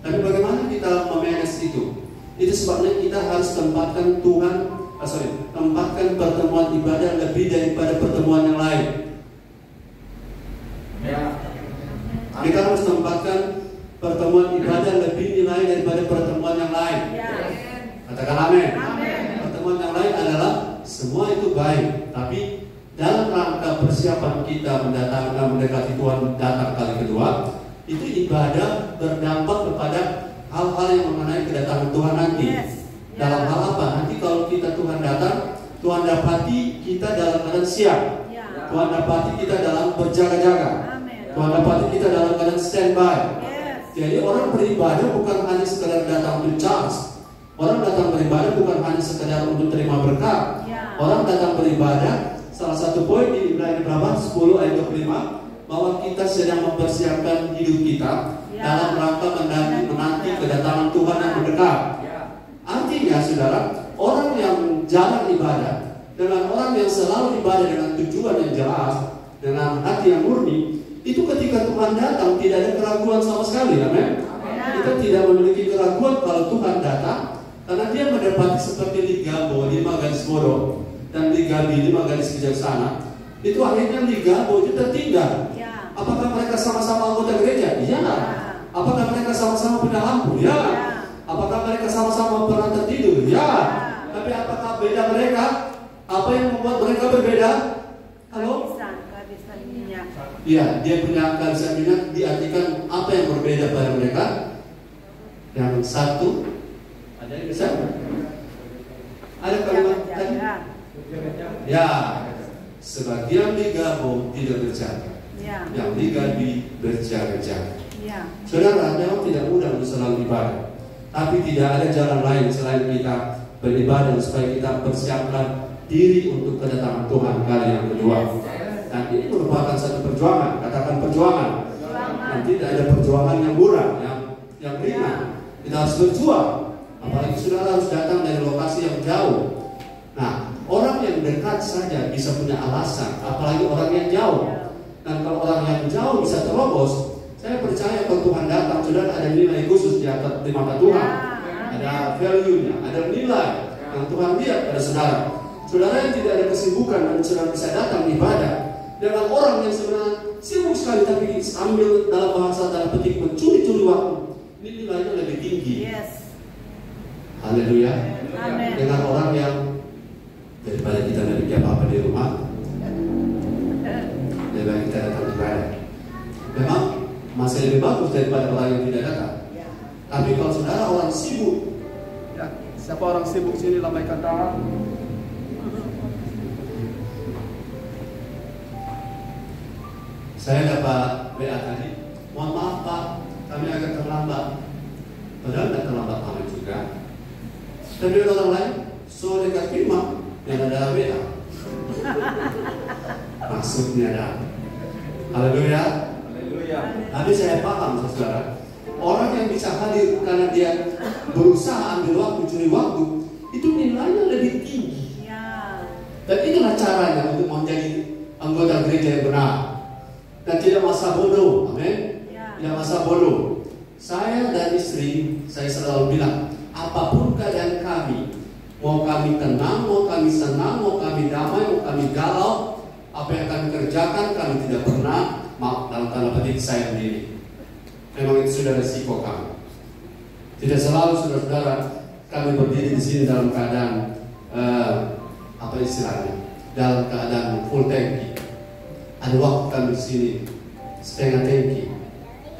Tapi bagaimana kita memanage itu? Itu sebabnya kita harus tempatkan tempatkan pertemuan ibadah lebih daripada pertemuan yang lain. Ya. Kita harus tempatkan pertemuan ibadah lebih nilai daripada pertemuan yang lain. Ya. Katakan amin. Pertemuan yang lain adalah semua itu baik, tapi dalam rangka persiapan kita mendekati Tuhan datang kali kedua, itu ibadah berdampak kepada hal-hal yang mengenai kedatangan Tuhan nanti. Dalam hal apa? Nanti kalau kita Tuhan datang, Tuhan dapati kita dalam keadaan siap. Tuhan dapati kita dalam berjaga-jaga. Tuhan dapati kita dalam keadaan standby. Jadi orang beribadah bukan hanya sekedar datang untuk charge. Orang datang beribadah bukan hanya sekedar untuk terima berkat. Orang datang beribadah, salah satu poin di Ibrani 10 ayat 25, bahwa kita sedang mempersiapkan hidup kita dalam rangka menanti kedatangan Tuhan yang mendekat. Artinya saudara, orang yang jarang ibadah dengan orang yang selalu ibadah dengan tujuan yang jelas, dengan hati yang murni, itu ketika Tuhan datang tidak ada keraguan sama sekali. Amin. Kita tidak memiliki keraguan kalau Tuhan datang, karena dia mendapati seperti Ligabo 5 garis bodoh dan Ligabi 5 garis bijaksana. Itu akhirnya Ligabo itu tertinggal. Apakah mereka sama-sama anggota gereja? Iya. Apakah mereka sama-sama punya lampu? Ya. Apakah mereka sama-sama pernah tertidur? Ya. Tapi apakah beda mereka? Apa yang membuat mereka berbeda? Halo? Kehabisan minyak. Iya, dia punya kehabisan minyak. Diartikan apa yang berbeda pada mereka? Yang satu, ada yang bisa? Ada kalimat tadi? Ya. sebagian digabung tidak berjaga, Ya. yang digabi berjaga-jaga. Ya. Saudara, memang tidak mudah untuk selalu ibadah, tapi tidak ada jalan lain selain kita beribadah supaya kita persiapkan diri untuk kedatangan Tuhan kali yang kedua. Dan ini merupakan satu perjuangan, katakan perjuangan. Dan tidak ada perjuangan yang murah, yang ringan. Kita harus berjuang, apalagi saudara harus datang dari lokasi yang jauh. Nah, orang yang dekat saja bisa punya alasan, apalagi orang yang jauh. Dan kalau orang yang jauh bisa terobos, saya percaya kalau Tuhan datang, saudara ada nilai khusus di mata Tuhan. Ada value-nya, ada nilai yang Tuhan lihat pada saudara. Saudara yang tidak ada kesibukan dan saudara bisa datang ibadah dengan orang yang sebenarnya sibuk sekali tapi sambil dalam bahasa dalam petik mencuri-curi waktu, ini nilainya lebih tinggi. Yes. Haleluya. Amin. Dengan orang yang daripada kita tidak bikin apa-apa di rumah, daripada kita datang ibadah, memang masih lebih bagus daripada orang yang tidak datang. Tapi kalau saudara orang sibuk, Ya, siapa orang sibuk sini lambaikan tangan. saya dapat WA tadi, mohon maaf Pak, kami agak terlambat. Padahal tidak terlambat amat juga. Tapi orang lain, so dekat firman yang ada WA. Maksudnya ada. Haleluya. Haleluya. Tapi saya paham saudara, orang yang bisa hadir karena dia berusaha ambil waktu, curi waktu, itu nilainya lebih tinggi. Ya. Dan itulah caranya untuk menjadi anggota gereja yang benar. Dan tidak masa bodoh, amin. Ya. Tidak masa bodoh. Saya dan istri, saya selalu bilang, apapun keadaan kami, mau kami tenang, mau kami senang, mau kami damai, mau kami galau, apa yang kami kerjakan, kami tidak pernah, maaf dalam tanda petik saya sendiri. Memang itu sudah resiko kami. Tidak selalu saudara-saudara kami berdiri di sini dalam keadaan apa istilahnya, dalam keadaan full tanki. Ada waktu kami di sini setengah tanki.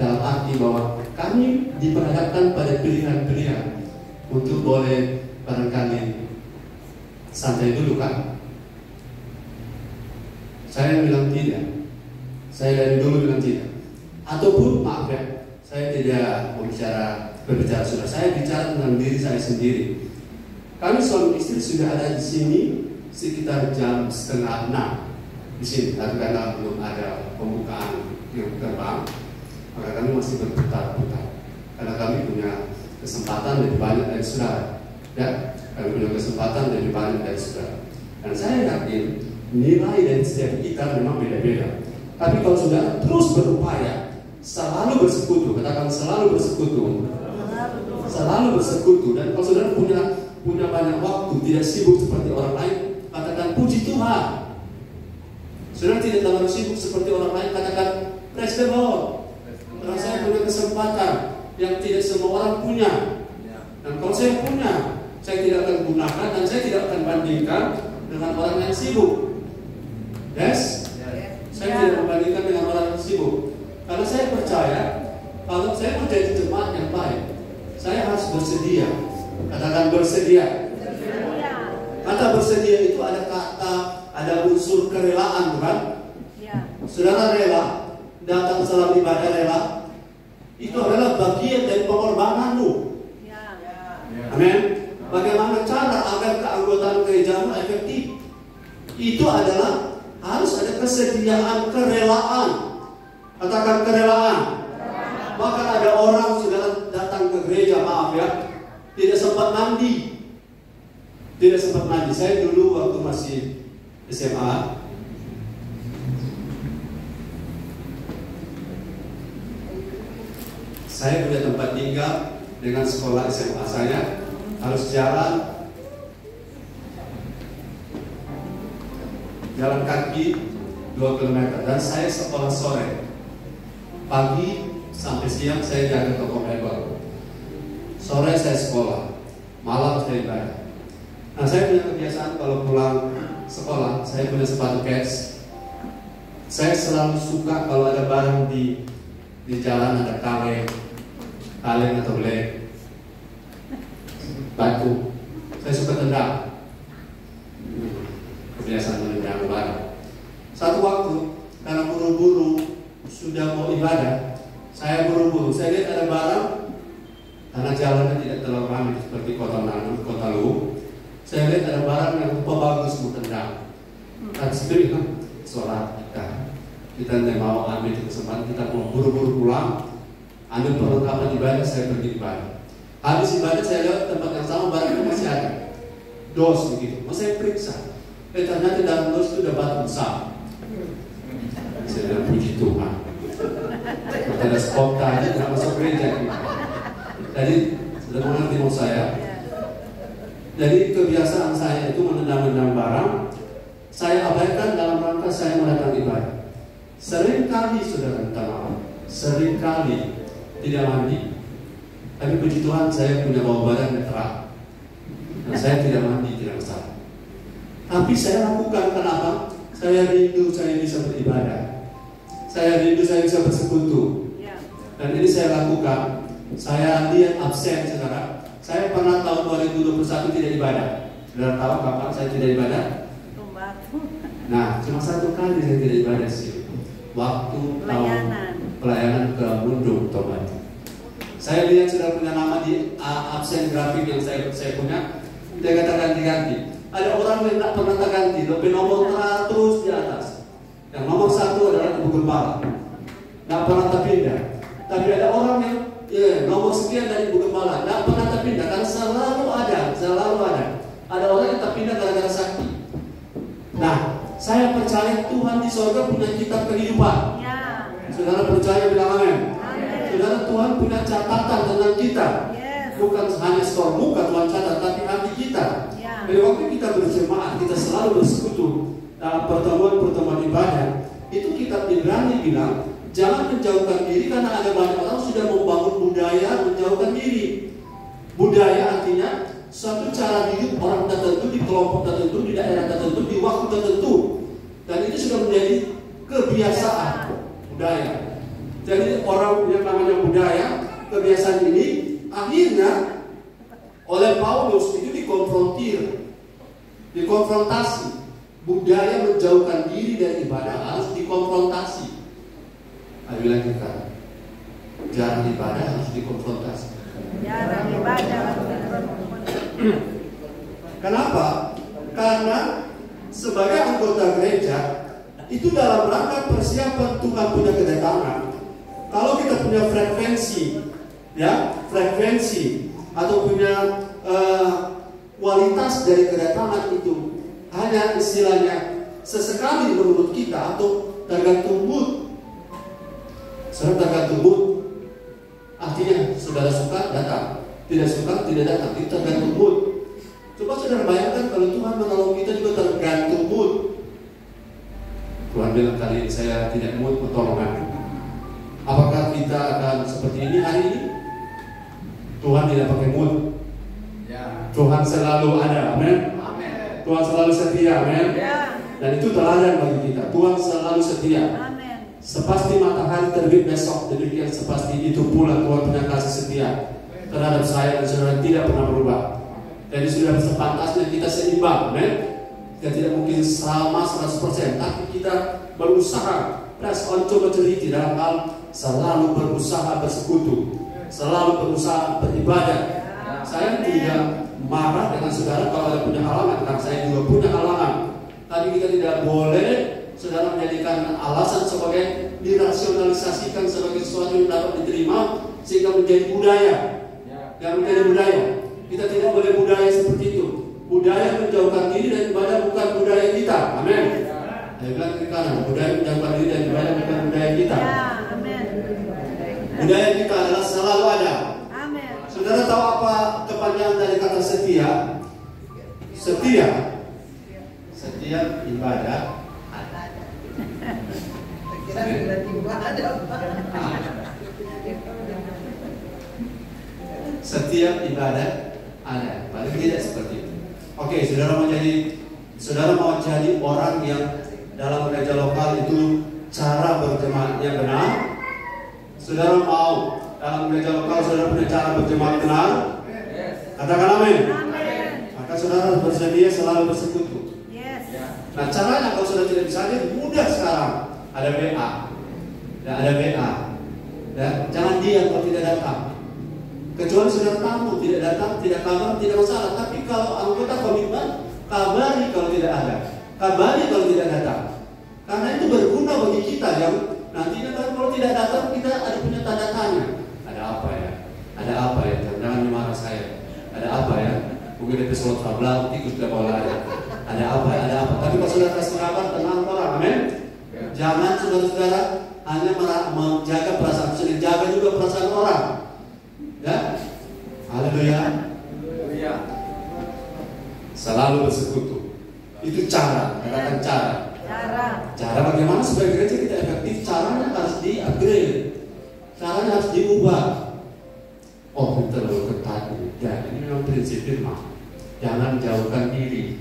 Dalam arti bahwa kami diperhadapkan pada pilihan-pilihan untuk boleh barangkali santai dulu kan. Saya bilang tidak. Saya dari dulu bilang tidak. Ataupun maaf ya, saya tidak berbicara sudah. Saya bicara dengan diri saya sendiri. Kami suami istri sudah ada di sini sekitar jam 5:30 di sini. Tapi karena belum ada pembukaan yang terbang, maka kami masih berputar-putar. Karena kami punya kesempatan lebih banyak dari saudara. Ya, kami punya kesempatan lebih banyak dari saudara. Dan saya yakin nilai dari setiap kita memang beda-beda. Tapi kalau saudara terus berupaya, selalu bersekutu, katakan selalu bersekutu, selalu bersekutu. Dan kalau saudara punya banyak waktu, tidak sibuk seperti orang lain, katakan puji Tuhan. Saudara tidak terlalu sibuk seperti orang lain, katakan praise the Lord. Karena saya punya kesempatan yang tidak semua orang punya. Dan kalau saya punya, saya tidak akan gunakan dan saya tidak akan bandingkan dengan orang yang sibuk. Yes? Saya tidak membandingkan dengan orang yang sibuk. Karena saya percaya, kalau saya mau jadi jemaat yang baik, saya harus bersedia. Katakan bersedia. Kata bersedia itu ada kata, ada unsur kerelaan, bukan? Ya. Saudara rela datang selama ibadah rela, itu adalah bagian dari pengorbananmu. Ya. Amin. Bagaimana cara agar keanggotaan gerejamu efektif? Itu adalah harus ada kesediaan, kerelaan. Katakan kerelaan. Bahkan ada orang sudah datang ke gereja, maaf ya, tidak sempat mandi. Tidak sempat mandi. Saya dulu waktu masih SMA, saya punya tempat tinggal dengan sekolah SMA saya harus jalan kaki 2 km dan saya sekolah sore. Pagi sampai siang saya jaga toko mebel. Sore saya sekolah, malam saya ibadah. Nah, saya punya kebiasaan kalau pulang sekolah, saya punya sepatu kets. Saya selalu suka kalau ada barang di jalan, ada kaleng atau belek, batu. Saya suka tendang. Kebiasaan menendang barang. Satu waktu karena buru-buru sudah mau ibadah, saya buru-buru. Saya lihat ada barang karena jalannya tidak terlalu ramai seperti kota Nanung, kota Lu. Saya lihat ada barang yang rupa bagus mau tendang. Dan sebenarnya sholat kita tidak mau ambil kesempatan, kita mau buru-buru pulang, ambil perlengkapan ibadah, saya pergi ibadah. Habis ibadah saya lihat tempat yang sama barangnya masih ada, dos begitu. Mau saya periksa, ternyata dalam dos itu ada batu besar. Saya bilang puji Tuhan. Ada spot tadi tidak masuk gereja. Jadi sudah mengerti mau saya. Jadi kebiasaan saya itu menendang-nendang barang, saya abaikan dalam rangka saya mendatang ibadah. Sering kali saudara minta maaf, sering kali tidak mandi. Tapi puji Tuhan saya punya bau badan yang terang, dan saya tidak mandi, tidak masalah. Tapi saya lakukan kenapa? Saya rindu saya bisa beribadah. Saya rindu saya bisa bersekutu. Dan ini saya lakukan. Saya lihat absen saudara. Saya pernah tahun 2021 tidak ibadah. Saudara tahu kapan saya tidak ibadah? Nah, cuma satu kali saya tidak ibadah sih. Waktu tahun pelayanan ke Mundung, Tobat. Saya lihat sudah punya nama di absen grafik yang saya punya. Dia kata ganti-ganti. Ada orang yang tidak pernah terganti, lebih nomor terus di atas. Yang nomor satu adalah ibu gembala, tidak pernah terpindah. Tapi ada orang yang nomor sekian dari ibu gembala, tidak pernah terpindah, karena selalu ada. Ada orang yang terpindah gara-gara sakti. Nah, saya percaya Tuhan di sorga punya kitab kehidupan. Ya. Saudara percaya, bilang amin. Saudara, Tuhan punya catatan tentang kita. Yes. Bukan hanya skor muka Tuhan catat, tapi hati kita. Ya. Jadi waktu kita berjemaat, kita selalu bersekutu dalam pertemuan-pertemuan ibadah. Itu kitab Ibrani bilang, jangan menjauhkan diri, karena ada banyak orang sudah membangun budaya menjauhkan diri. Budaya artinya suatu cara hidup orang tertentu, di kelompok tertentu, di daerah tertentu, di waktu tertentu. Dan itu sudah menjadi kebiasaan budaya. Jadi orang yang namanya budaya, kebiasaan ini akhirnya oleh Paulus itu dikonfrontasi. Budaya menjauhkan diri dari ibadah harus dikonfrontasi. Ayo lanjutkan. Jarang ibadah harus dikonfrontasi. Jarang ibadah harus dikonfrontasi. Kenapa? Karena sebagai anggota gereja itu dalam rangka persiapan Tuhan punya kedatangan. Kalau kita punya frekuensi atau punya kualitas dari kedatangan itu hanya istilahnya sesekali menurut kita atau tergantung mood. Tergantung mood. Artinya saudara suka datang, tidak suka tidak datang. Itu tergantung mood. Coba saudara bayangkan kalau Tuhan menolong kita juga tergantung mood. Tuhan bilang kali ini saya tidak mood pertolongan. Apakah kita akan seperti ini hari ini? Tuhan tidak pakai mood. Tuhan selalu ada, amin. Tuhan selalu setia, amin. Dan itu teladan bagi kita. Tuhan selalu setia. Sepasti matahari terbit besok, demikian sepasti itu pula Tuhan punya kasih setia terhadap saya dan saudara tidak pernah berubah. Jadi sudah sepantasnya kita seimbang, amin. Kita tidak mungkin sama 100%, tapi kita berusaha press on coba cerita dalam hal selalu berusaha bersekutu, selalu berusaha beribadah. Saya tidak marah dengan saudara kalau ada punya halangan, karena saya juga punya halangan. Tapi kita tidak boleh saudara menjadikan alasan sebagai dirasionalisasikan sebagai sesuatu yang dapat diterima sehingga menjadi budaya. Yang menjadi budaya. Kita tidak boleh budaya seperti itu. Budaya menjauhkan diri dari ibadah bukan budaya kita. Amin. Saya bilang ke kanan, budaya menjauhkan diri dari ibadah bukan budaya kita. Budaya kita adalah selalu ada. Saudara tahu apa kepanjangan dari kata setia? Setiap ibadah setiap ibadah ada. Paling tidak seperti itu. Oke, saudara mau jadi orang yang dalam gereja lokal itu cara berjemaatnya benar. Saudara mau dalam gereja lokal saudara punya cara berjemaat benar? Katakan amin. Maka saudara harus bersedia selalu bersekutu. Nah, caranya kalau sudah tidak bisa hadir, mudah sekarang. Ada WA. Ya, ada WA. Ya, jangan diam kalau tidak datang. Kecuali saudara tamu tidak datang, tidak kabar, tidak masalah. Tapi kalau anggota komitmen, kabari kalau tidak ada, kabari kalau tidak datang. Karena itu berguna bagi kita yang nantinya kalau tidak datang kita ada punya tanda tanya. Ada apa ya? Ada apa ya? Jangan marah saya. Ada apa ya? Mungkin episode 12 ikut ke bola ada. Ada apa? Ada apa? Tapi kalau saudara kasih kabar, tenang orang, amin. Jangan saudara-saudara hanya menjaga perasaan sendiri, jaga juga perasaan orang. Ya, haleluya. Selalu bersekutu. Itu cara, katakan cara. Cara bagaimana supaya gereja kita efektif? Caranya harus di-upgrade. Caranya harus diubah. Oh, kita terlalu ketat. Ya, ini memang prinsip firman. Jangan jauhkan diri.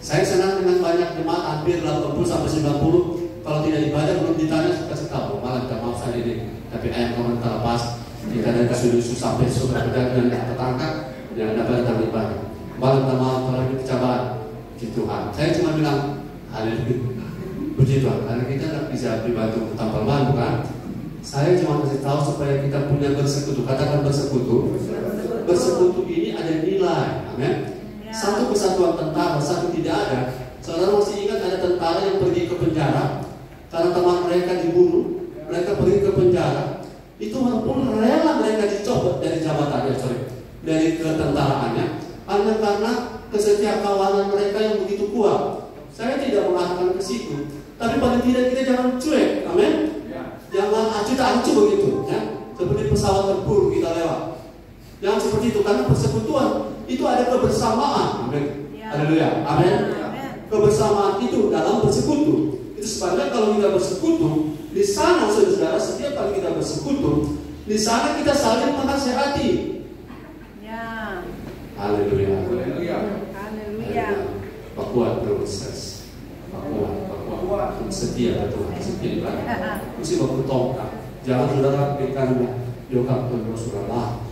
Saya senang dengan banyak jemaat, hampir 80-90. Kalau tidak ibadah belum ditanya suka kamu. Malah tidak mau saya ini. Tapi ayam komentar pas. Kita ada kesulitan sampai sudah pedagang dan tertangkap. Yang dapat terlibat. Malah minta maaf kalau ini kecobaan di Tuhan. Saya cuma bilang haleluya, puji Tuhan. Karena kita tidak bisa dibantu tanpa ban, bukan? Saya cuma kasih tahu supaya kita punya bersekutu. Katakan bersekutu. Bersekutu ini ada nilai, amin. Satu kesatuan tentara, satu tidak ada. Saudara masih ingat ada tentara yang pergi ke penjara karena teman mereka dibunuh, mereka pergi ke penjara. Itu walaupun rela mereka dicopot dari jabatannya, dari ketentaraannya, hanya karena kesetiakawanan mereka yang begitu kuat. Saya tidak mengatakan ke situ, tapi paling tidak kita jangan cuek, amin. Jangan acuh tak acuh begitu, ya. Seperti pesawat tempur kita lewat. Jangan seperti itu, karena persekutuan itu ada kebersamaan, amin. Haleluya, amin. Kebersamaan itu dalam bersekutu. Itu sebabnya kalau kita bersekutu di sana, saudara, setiap kali kita bersekutu di sana kita saling menasihati. Ya. Haleluya. Haleluya. Pak kuat proses. Pak kuat. Setia betul. Setia kan. Mesti waktu tongkat. Jangan saudara berikan jokap ke saudara.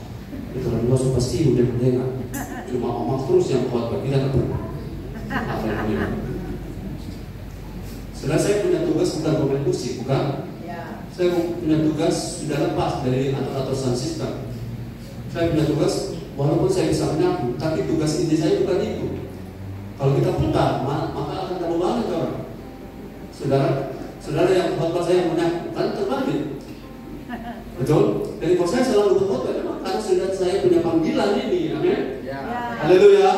Itu orang pasti udah mendengar. Cuma omong terus yang kuat bagi kita pernah. Haleluya. Setelah saya punya tugas bukan pemain musik, bukan? Ya. Saya punya tugas sudah lepas dari atur-atur sound system. Saya punya tugas, walaupun saya bisa menyapu, tapi tugas inti saya bukan itu. Kalau kita putar, maka akan terlalu banyak orang. Saudara yang khotbah saya menyapu, kan terbalik. Betul? Jadi kalau saya selalu berkhotbah, memang karena sudah saya punya panggilan ini, amin? Ya. Haleluya.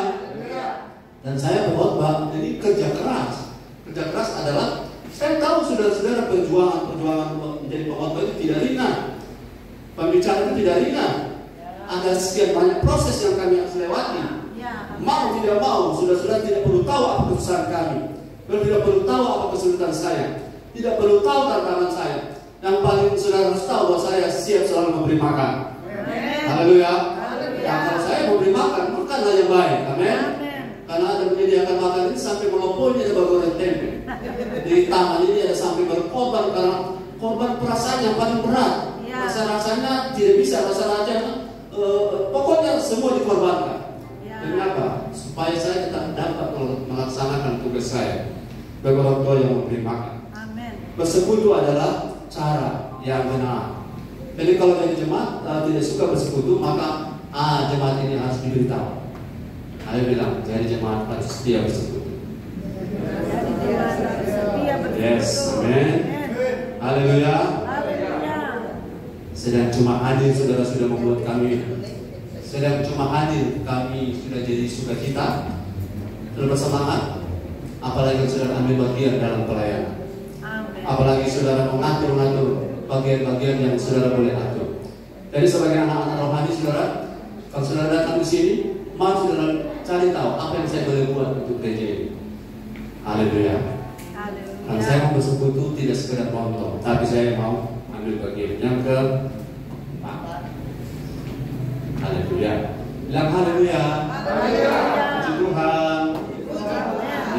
Dan saya berkhotbah, jadi kerja keras. Kerja keras adalah, saya tahu saudara-saudara perjuangan menjadi pengkhotbah itu tidak ringan. Pembicaraan itu tidak ringan. Ada sekian banyak proses yang kami harus lewati. Mau tidak mau, saudara-saudara tidak perlu tahu apa kesusahan kami. Tidak perlu tahu apa kesulitan saya. Tidak perlu tahu tantangan saya. Yang paling saudara harus tahu bahwa saya siap selalu memberi makan. Haleluya. Yang kalau saya memberi makan, makanlah yang baik. Amin. Karena ada menyediakan makan ini sampai meloponi ada goreng tempe. Di taman ini ada sampai berkorban karena korban perasaan yang paling berat. Rasa-rasanya tidak bisa, rasa-rasanya pokoknya semua dikorbankan. Demi apa? Supaya saya tetap dapat melaksanakan tugas saya bagi orang tua yang memberi makan. Bersekutu adalah cara yang benar. Jadi kalau dari jemaat tidak suka bersekutu, maka jemaat ini harus diberitahu. Saya bilang, jadi jemaat harus setia bersekutu. Yes, amen. Haleluya. Sedang cuma hadir, saudara sudah membuat kami. Sedang cuma hadir, kami sudah jadi sukacita, sudah bersemangat. Apalagi saudara ambil bagian dalam pelayanan. Apalagi saudara mengatur bagian-bagian yang saudara boleh atur. Jadi sebagai anak-anak rohani saudara, kalau saudara datang di sini, mau saudara cari tahu apa yang saya boleh buat untuk gereja ini. Haleluya. Dan saya mau bersekutu tidak sekedar nonton, tapi saya mau ambil bagian. Yang keempat, haleluya. Bilang haleluya. Puji Tuhan.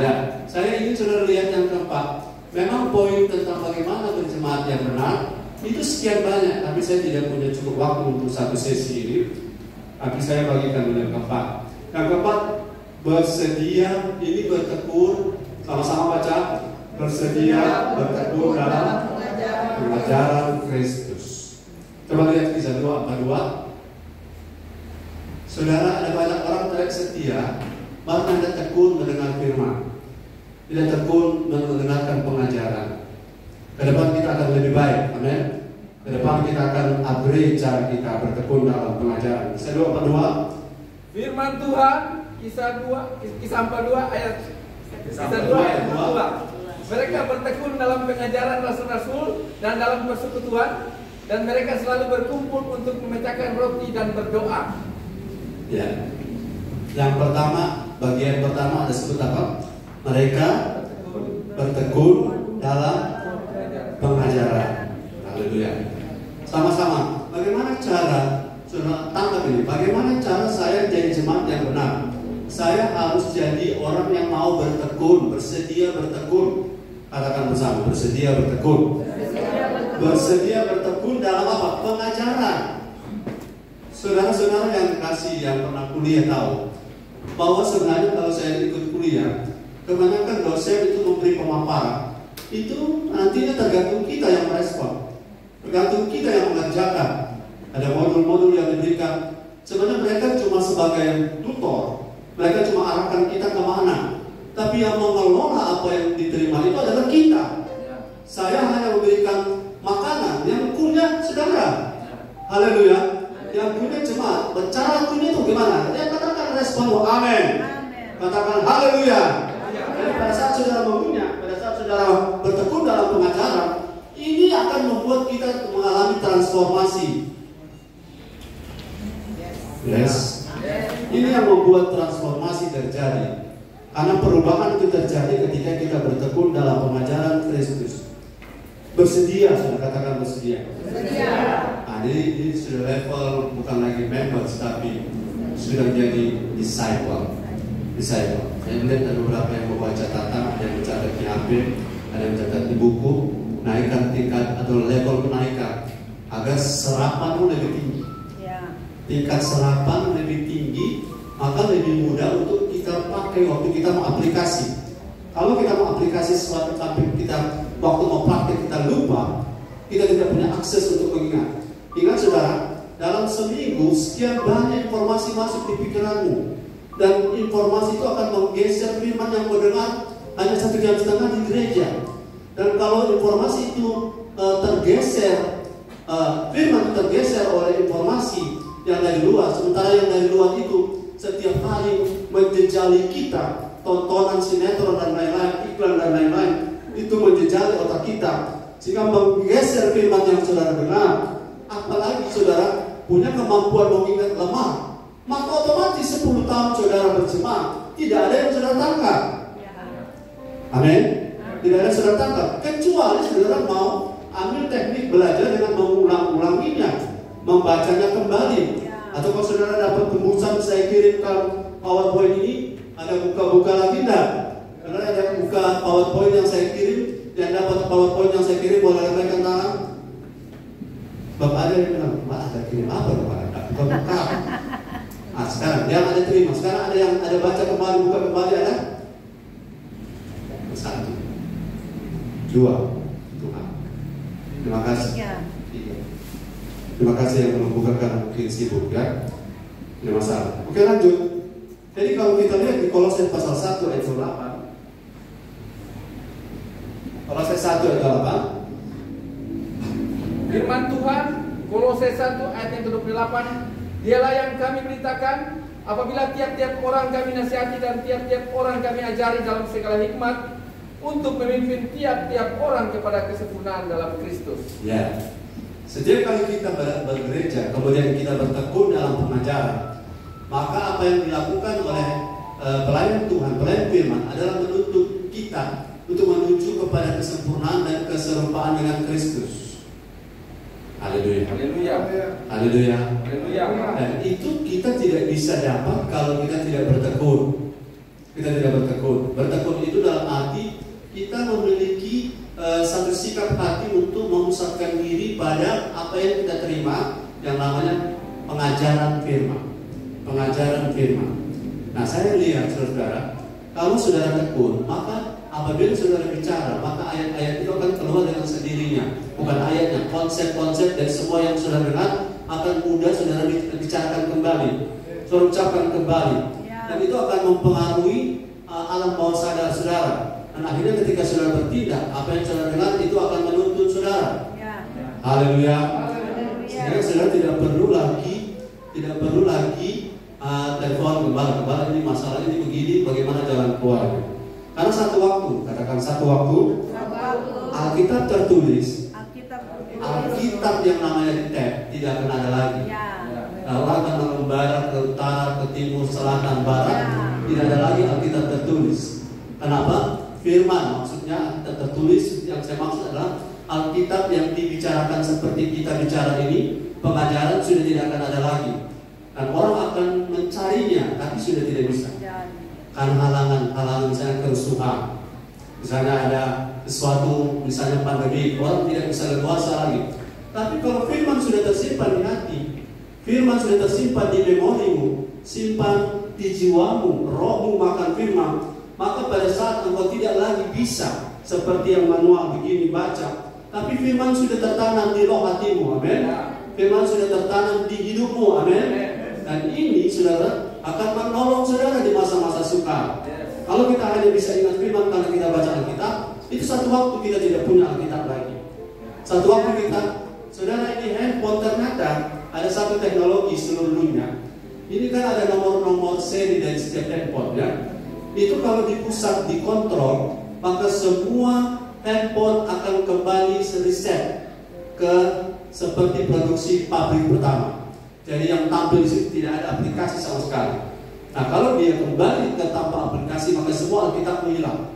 Ya, saya ingin saudara lihat yang keempat. Memang poin tentang bagaimana berjemaat yang benar itu sekian banyak, tapi saya tidak punya cukup waktu untuk satu sesi ini. Tapi saya bagikan yang keempat. Yang keempat, bersedia ini bertekun Sama-sama baca. Bersedia bertekun dalam pengajaran Kristus. Coba lihat Kisah 2 apa 2. Saudara, ada banyak orang tidak setia, bahkan tidak tekun mendengar firman, tidak tekun mendengarkan pengajaran. Ke depan kita akan lebih baik, amin. Ke depan kita akan upgrade cara kita bertekun dalam pengajaran. Kisah 2 apa 2. Firman Tuhan, Kisah 42 ayat 2. Mereka bertekun dalam pengajaran rasul-rasul dan dalam persekutuan, dan mereka selalu berkumpul untuk memecahkan roti dan berdoa. Ya. Yang pertama, bagian pertama ada sebut apa? Mereka bertekun dalam pengajaran. Haleluya. Sama-sama. Bagaimana cara, saudara tangkap ini? Bagaimana cara saya jadi jemaat yang benar? Saya harus jadi orang yang mau bertekun, bersedia bertekun. Katakan bersama, bersedia bertekun. Bersedia bertekun dalam apa? Pengajaran. Saudara-saudara yang kasih, yang pernah kuliah tahu bahwa sebenarnya kalau saya ikut kuliah, kebanyakan dosen itu memberi pemaparan. Itu nantinya tergantung kita yang merespon, tergantung kita yang mengerjakan. Ada modul-modul yang diberikan. Sebenarnya mereka cuma sebagai tutor, mereka cuma arahkan kita kemana. Tapi yang mengelola apa yang diterima itu adalah kita. Saya hanya memberikan makanan, yang kuliah saudara. Haleluya. Yang punya jemaat, cara kuliah itu gimana? Dia katakan respon, amin. Katakan haleluya. Jadi pada saat saudara mengunyah, pada saat saudara bertekun dalam pengajaran, ini akan membuat kita mengalami transformasi. Yes. Ini yang membuat transformasi terjadi. Karena perubahan itu terjadi ketika kita bertekun dalam pengajaran Kristus. Bersedia, sudah katakan bersedia. Bersedia. Nah, ini sudah level bukan lagi members, tapi sudah jadi disciple. Saya melihat ada beberapa yang membaca catatan, ada yang mencatat di HP, ada yang mencatat di buku. Naikkan tingkat atau level kenaikan agar serapanmu lebih tinggi. Tingkat serapan lebih tinggi, maka lebih mudah untuk kita pakai waktu kita mau aplikasi. Kalau kita mau aplikasi sesuatu tapi kita waktu mau praktek kita lupa, kita tidak punya akses untuk mengingat. Ingat saudara, dalam seminggu sekian banyak informasi masuk di pikiranmu, dan informasi itu akan menggeser firman yang mendengar hanya 1,5 jam di gereja. Dan kalau informasi itu tergeser, firman tergeser oleh informasi yang dari luar, sementara yang dari luar itu setiap hari menjejali kita, tontonan sinetron dan lain-lain, iklan dan lain-lain, itu menjejali otak kita sehingga menggeser firman yang saudara dengar. Apalagi saudara punya kemampuan mengingat lemah, maka otomatis 10 tahun saudara berjemaat tidak ada yang saudara tangkap. Amin. Tidak ada yang saudara tangkap, kecuali saudara mau ambil teknik belajar dengan mengulang-ulanginya, membacanya kembali. Atau kalau saudara dapat tembusan, saya kirimkan PowerPoint ini, ada buka-buka lagi enggak? Karena ada buka PowerPoint yang saya kirim, yang dapat PowerPoint yang saya kirim boleh rekan tangan. Bapak ada yang bilang, Pak ada kirim apa Bapak? Buka-buka. Nah sekarang yang ada terima, sekarang ada yang ada baca kembali, buka kembali ada? 1, 2, Tuhan. Terima kasih. 3. Terima kasih yang membukakan, mungkin sibuk ya. Tidak masalah. Oke lanjut. Jadi kalau kita lihat di Kolose pasal 1 ayat 8. Kolose 1 ayat 8. Firman Tuhan, Kolose 1 ayat yang ke-28, dialah yang kami beritakan, apabila tiap-tiap orang kami nasihati dan tiap-tiap orang kami ajari dalam segala hikmat, untuk memimpin tiap-tiap orang kepada kesempurnaan dalam Kristus. Ya. Setiap kali kita bergereja, kemudian kita bertekun dalam pengajaran, maka apa yang dilakukan oleh pelayan Tuhan, pelayan firman adalah menuntut kita untuk menuju kepada kesempurnaan dan keserupaan dengan Kristus. Haleluya. Haleluya. Haleluya. Haleluya. Dan itu kita tidak bisa dapat kalau kita tidak bertekun. Kita tidak bertekun. Bertekun itu dalam arti kita memiliki satu sikap hati untuk memusatkan diri pada apa yang kita terima, yang namanya pengajaran firman. Pengajaran firman. Nah, saya lihat saudara, kalau saudara tekun, maka apabila saudara bicara, maka ayat-ayat itu akan keluar dengan sendirinya. Bukan ayatnya, konsep-konsep dari semua yang saudara dengar akan mudah saudara bicarakan kembali, saudara ucapkan kembali. Dan itu akan mempengaruhi alam bawah sadar saudara. Dan akhirnya ketika saudara bertindak, apa yang saudara dengar itu akan menuntun saudara. Haleluya. Sehingga saudara tidak perlu lagi telepon gembala, ini masalah ini begini, bagaimana jalan keluarnya. Karena satu waktu, katakan satu waktu, Alkitab tertulis, Alkitab yang namanya di tab tidak akan ada lagi. Lalu akan mengembara ke utara, ke timur, selatan, barat, tidak ada lagi Alkitab tertulis. Kenapa? Firman, maksudnya tertulis, yang saya maksud adalah Alkitab yang dibicarakan seperti kita bicara ini, pengajaran sudah tidak akan ada lagi. Dan orang akan mencarinya, tapi sudah tidak bisa. Karena halangan misalnya kerusuhan, misalnya ada sesuatu, misalnya pandemi, orang tidak bisa leluasa lagi. Tapi kalau firman sudah tersimpan di hati, firman sudah tersimpan di memorimu, simpan di jiwamu, rohmu makan firman, maka pada saat engkau tidak lagi bisa seperti yang manual begini baca, tapi firman sudah tertanam di roh hatimu, amin. Firman sudah tertanam di hidupmu, amin. Dan ini saudara akan menolong saudara di masa-masa sukar. Kalau kita hanya bisa ingat firman karena kita baca Alkitab, itu satu waktu kita tidak punya Alkitab lagi. Satu waktu kita, saudara, ini handphone ternyata ada satu teknologi seluruh dunia. Ini kan ada nomor-nomor seri dari setiap handphone, ya. Itu kalau dipusat, dikontrol, maka semua handphone akan kembali reset ke seperti produksi pabrik pertama. Jadi yang tampil di situ tidak ada aplikasi sama sekali. Nah, kalau dia kembali ke tanpa aplikasi, maka semua Alkitabmu hilang.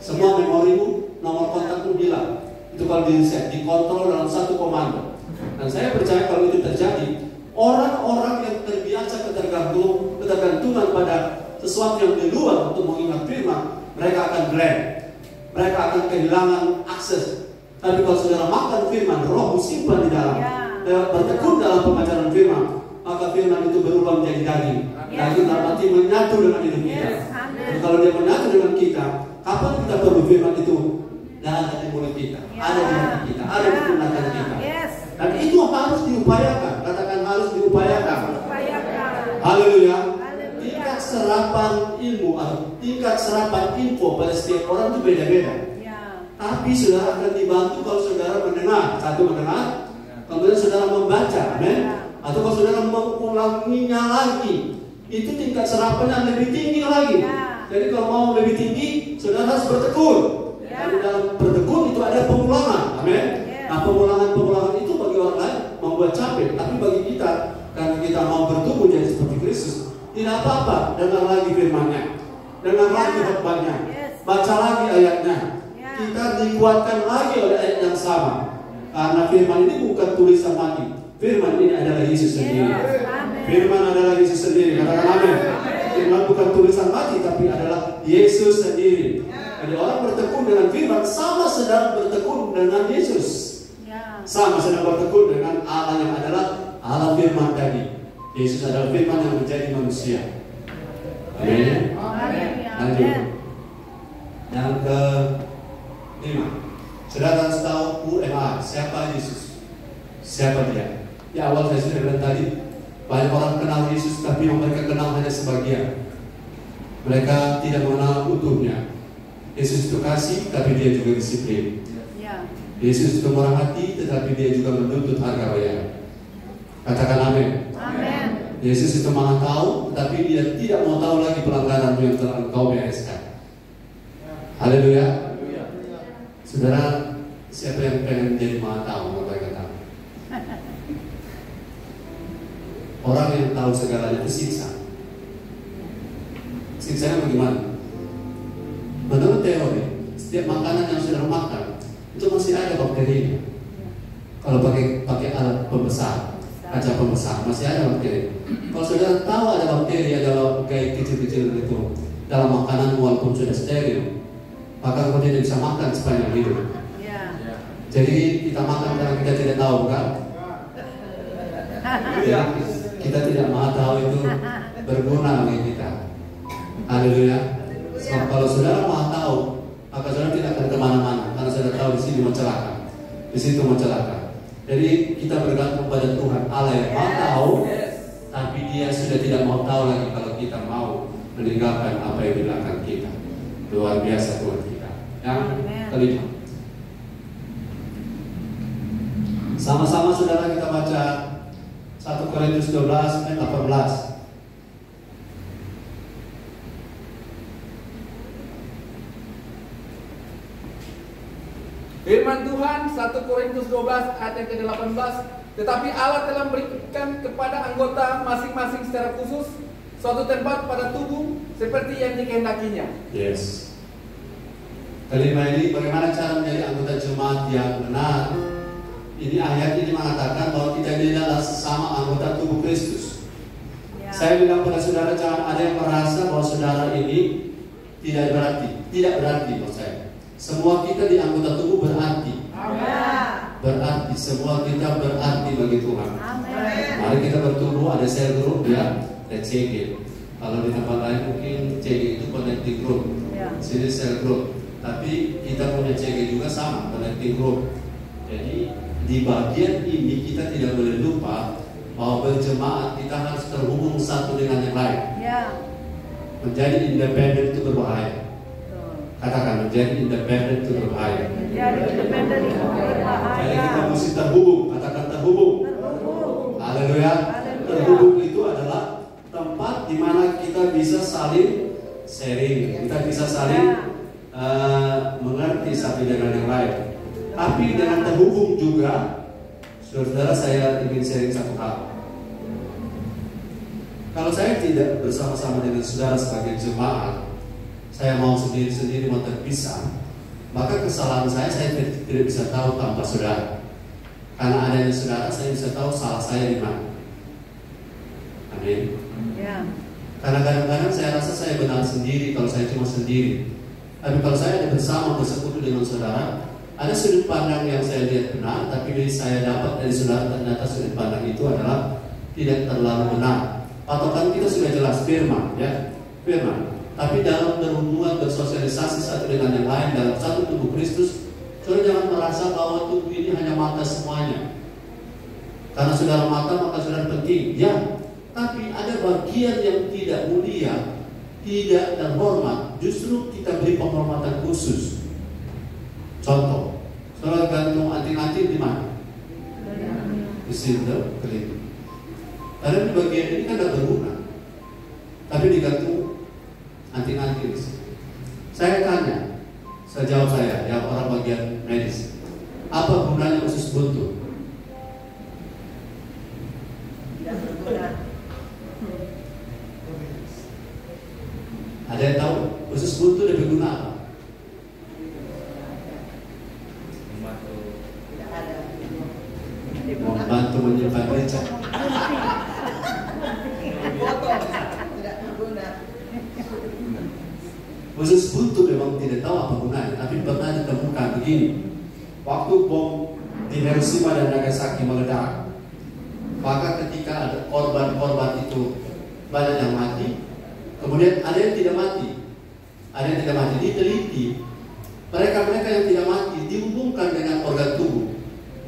Semua memorimu, nomor kontakmu hilang. Itu kalau di reset, dikontrol dalam satu komando. Dan saya percaya kalau itu terjadi, orang-orang yang terbiasa ketergantungan pada sesuatu yang di luar untuk mengingat firman, mereka akan blank. Mereka akan kehilangan akses. Tapi kalau saudara makan firman, rohmu simpan di dalam, bertekun dalam pengajaran firman, maka firman itu berubah menjadi daging. Daging dalam arti menyatu dengan hidup kita. Dan kalau dia menyatu dengan kita, kapan kita perlu firman itu? Ada di mulut kita, ada di hati kita, ada di tindakan kita. Dan itu harus diupayakan. Katakan harus diupayakan. Haleluya. Tingkat serapan ilmu atau tingkat serapan info pada setiap orang itu beda-beda. Tapi saudara akan dibantu kalau saudara mendengar. Satu mendengar, kemudian saudara membaca, amin. Atau kalau saudara mengulanginya lagi, itu tingkat serapannya lebih tinggi lagi. Jadi kalau mau lebih tinggi, saudara harus bertekun. Dan dalam bertekun itu ada pengulangan, amin. Nah, pengulangan itu bagi orang lain membuat capek, tapi bagi kita, karena kita mau bertumbuh jadi seperti Kristus, tidak apa-apa. Dengar lagi firman-Nya, dengar lagi khotbahnya, baca lagi ayatnya. Kita dikuatkan lagi oleh ayat yang sama. Karena firman ini bukan tulisan mati. Firman ini adalah Yesus sendiri. Firman adalah Yesus sendiri. Katakan amin. Firman bukan tulisan mati, tapi adalah Yesus sendiri. Jadi orang bertekun dengan firman sama sedang bertekun dengan Yesus. Sama sedang bertekun dengan Allah yang adalah Allah firman tadi. Yesus adalah firman yang menjadi manusia. Amin. Lanjut. Yang ke-5. Saudara harus tahu UMA, siapa Yesus? Siapa dia? Di awal saya sudah bilang tadi, banyak orang kenal Yesus, tapi yang mereka kenal hanya sebagian. Mereka tidak mengenal utuhnya. Yesus itu kasih, tapi dia juga disiplin. Yesus itu murah hati, tetapi dia juga menuntut harga bayar. Katakan amin. Amin. Yesus itu maha tahu, tetapi dia tidak mau tahu lagi pelanggaran yang telah engkau bereskan. Haleluya. Saudara, siapa yang pengen jadi maha tahu? Orang yang tahu segalanya itu siksa. Siksanya bagaimana? Menurut teori, setiap makanan yang saudara makan itu masih ada bakterinya. Kalau pakai alat pembesar, kaca pembesar, masih ada bakteri. Kalau saudara tahu ada bakteri, ada gaya kecil-kecil itu dalam makanan walaupun sudah steril, maka kau tidak bisa makan sepanjang hidup. Jadi kita makan karena kita tidak tahu, bukan? Ya, kita tidak mau tahu itu berguna bagi kita. Haleluya. So, kalau saudara mau tahu maka saudara tidak akan kemana-mana, karena saudara tahu di sini mau celaka, di situ mau celaka. Jadi kita bergantung pada Tuhan Allah yang mau tahu, tapi Dia sudah tidak mau tahu lagi kalau kita mau meninggalkan apa yang di belakang kita. Luar biasa Tuhan kita. Yang kelima, sama-sama saudara kita baca 1 Korintus 12 ayat 18. Firman Tuhan 1 Korintus 12 ayat yang ke-18, tetapi Allah telah memberikan kepada anggota masing-masing secara khusus suatu tempat pada tubuh seperti yang dikehendakinya. Yes. Kelima ini bagaimana cara menjadi anggota jemaat yang benar. Ini ayat ini mengatakan bahwa kita ini adalah sesama anggota tubuh Kristus. Ya. Saya bilang pada saudara, jangan ada yang merasa bahwa saudara ini tidak berarti buat saya. Semua kita di anggota tubuh berarti. Amin. Berarti semua kita berarti bagi Tuhan. Amin. Mari kita bertumbuh, ada sel grup ya, ada CG. Kalau di tempat lain mungkin CG itu connecting group. Ya. Sini sel group. Tapi kita punya CG juga sama, connecting group. Jadi di bagian ini kita tidak boleh lupa bahwa berjemaat kita harus terhubung satu dengan yang lain. Ya. Menjadi independen itu berbahaya. Betul. Katakan, menjadi independen itu berbahaya. Jadi independen itu berbahaya. Jadi kita mesti terhubung. Katakan terhubung. Terhubung. Haleluya. Terhubung itu adalah tempat di mana kita bisa saling sharing, kita bisa saling mengerti satu dengan yang lain. Tapi dengan terhubung juga, saudara, saya ingin sharing satu hal. Kalau saya tidak bersama-sama dengan saudara sebagai jemaat, saya mau sendiri-sendiri, mau terpisah, maka kesalahan saya tidak bisa tahu tanpa saudara. Karena adanya saudara, saya bisa tahu salah saya di mana. Amin. Ya. Karena kadang-kadang saya rasa saya benar sendiri kalau saya cuma sendiri. Tapi kalau saya ada bersama, bersekutu dengan saudara, ada sudut pandang yang saya lihat benar, tapi saya dapat dari saudara ternyata sudut pandang itu adalah tidak terlalu benar. Patokan kita sudah jelas, firman, ya, firman. Tapi dalam berhubungan, bersosialisasi satu dengan yang lain dalam satu tubuh Kristus, saudara jangan merasa bahwa tubuh ini hanya mata semuanya. Karena saudara mata, maka saudara penting, ya. Tapi ada bagian yang tidak mulia, tidak terhormat, justru kita beri penghormatan khusus. Contoh, saudara gantung anting-anting di mana? Di situ, kelima. Karena di bagian ini kan tidak berguna, tapi digantung anting-anting di situ. Saya tanya, sejauh saya, yang orang bagian medis, apa gunanya usus buntu? Tidak berguna. Ada yang tahu usus buntu lebih berguna apa? Tidak ada. Membantu menyimpan becak. Tidak berguna. Usus buntu memang tidak tahu apa gunanya, tapi pernah ditemukan begini. Waktu bom di Hiroshima dan Nagasaki meledak, maka ketika ada korban-korban itu banyak yang mati, kemudian ada yang tidak mati, diteliti. Mereka yang tidak mati dihubungkan dengan organ tubuh.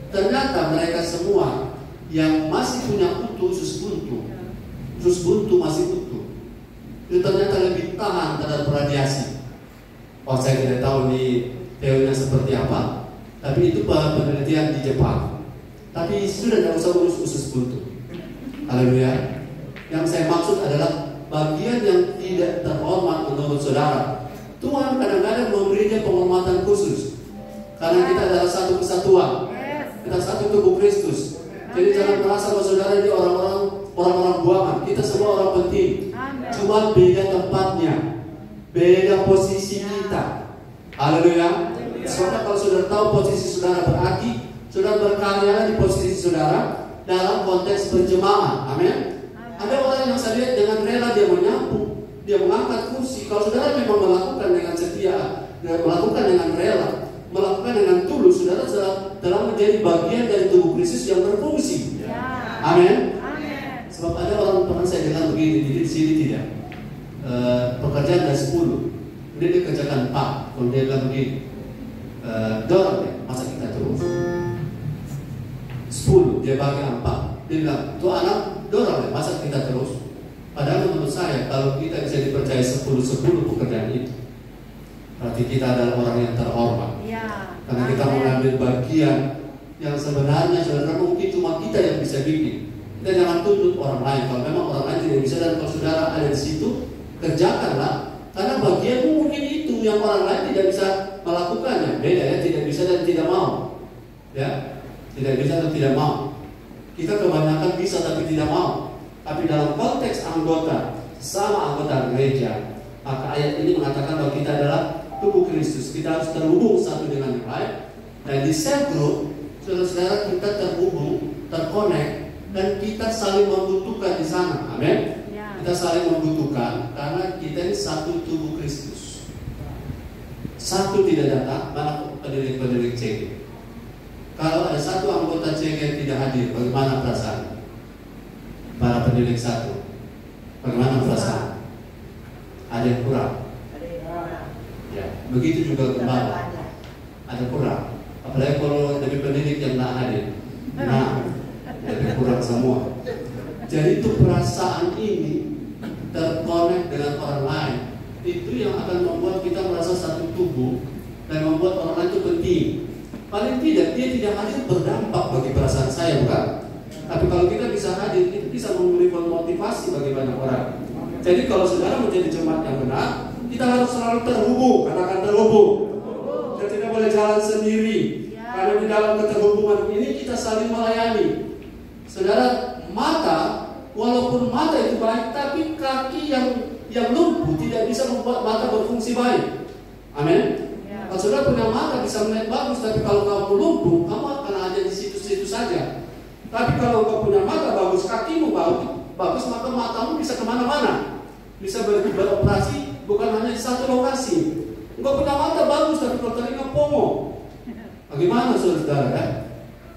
Ternyata mereka semua yang masih punya usus buntu masih utuh. Itu ternyata lebih tahan terhadap radiasi. Saya tidak tahu ini teorinya seperti apa, tapi itu penelitian di Jepang. Tapi sudah tidak usah urus usus buntu. Haleluya. Yang saya maksud adalah bagian yang tidak terhormat menurut saudara. Tuhan kadang-kadang memberinya penghormatan khusus karena kita adalah satu kesatuan. Kita satu tubuh Kristus. Jadi jangan merasa bahwa saudara ini orang-orang buangan. Kita semua orang penting. Cuma beda tempatnya, beda posisi kita. Haleluya. Soalnya kalau saudara tahu posisi saudara berarti saudara berkarya di posisi saudara dalam konteks berjemaah. Amin. Ada orang yang saya lihat dengan rela dia menyapu, dia mengangkat kursi. Kalau saudara memang melakukan dengan setia, melakukan dengan rela, melakukan dengan tulus, saudara telah menjadi bagian dari tubuh Kristus yang berfungsi. Amin. Sebab ada orang pernah saya dengar begini, jadi di sini tidak pekerjaan dari 10, kemudian dia kerjakan 4, kemudian dia bilang begini, dorong ya, masa kita terus 10, dia bagi 4, dia bilang, tuh anak dorong ya, masa kita terus. Padahal menurut saya, kalau kita bisa dipercaya 10 pekerjaan itu, berarti kita adalah orang yang terhormat. Karena kita mengambil bagian yang sebenarnya saudara mungkin cuma kita yang bisa bikin. Kita jangan tuntut orang lain. Kalau memang orang lain tidak bisa, dan kalau saudara ada di situ, kerjakanlah. Karena bagianmu mungkin itu yang orang lain tidak bisa melakukannya. Beda ya, tidak bisa dan tidak mau. Ya, tidak bisa dan tidak mau. Kita kebanyakan bisa tapi tidak mau. Tapi dalam konteks anggota, sama anggota gereja, maka ayat ini mengatakan bahwa kita adalah tubuh Kristus. Kita harus terhubung satu dengan yang lain. Dan di cell group, saudara-saudara, kita terhubung, terkonek, dan kita saling membutuhkan di sana. Amin. Kita saling membutuhkan karena kita ini satu tubuh Kristus. Satu tidak datang, mana pendidik-pendidik CG. Kalau ada satu anggota CG yang tidak hadir, bagaimana perasaan? Para pendidik satu, bagaimana perasaan? Ada yang kurang. Ya, begitu juga gembala. Ada kurang. Apalagi kalau dari pendidik yang tidak hadir, nah, lebih kurang semua. Jadi itu perasaan ini terkonek dengan orang lain, itu yang akan membuat kita merasa satu tubuh dan membuat orang lain itu penting. Paling tidak dia tidak hadir berdampak bagi perasaan saya, bukan? Tapi kalau kita bisa hadir, itu bisa memberikan motivasi bagi banyak orang. Jadi kalau saudara menjadi jemaat yang benar, kita harus selalu terhubung, katakan terhubung. Kita tidak boleh jalan sendiri. Karena di dalam keterhubungan ini kita saling melayani. Saudara, mata, walaupun mata itu baik, tapi kaki yang lumpuh tidak bisa membuat mata berfungsi baik. Amin. Kalau saudara punya mata bisa melihat bagus, tapi kalau kamu lumpuh, kamu akan ada di situ-situ saja. Tapi kalau kau punya mata bagus, kakimu bagus, maka matamu bisa kemana-mana, bisa beroperasi bukan hanya di satu lokasi. Engkau punya mata bagus, tapi kalau telinga pongo, bagaimana saudara? Ya?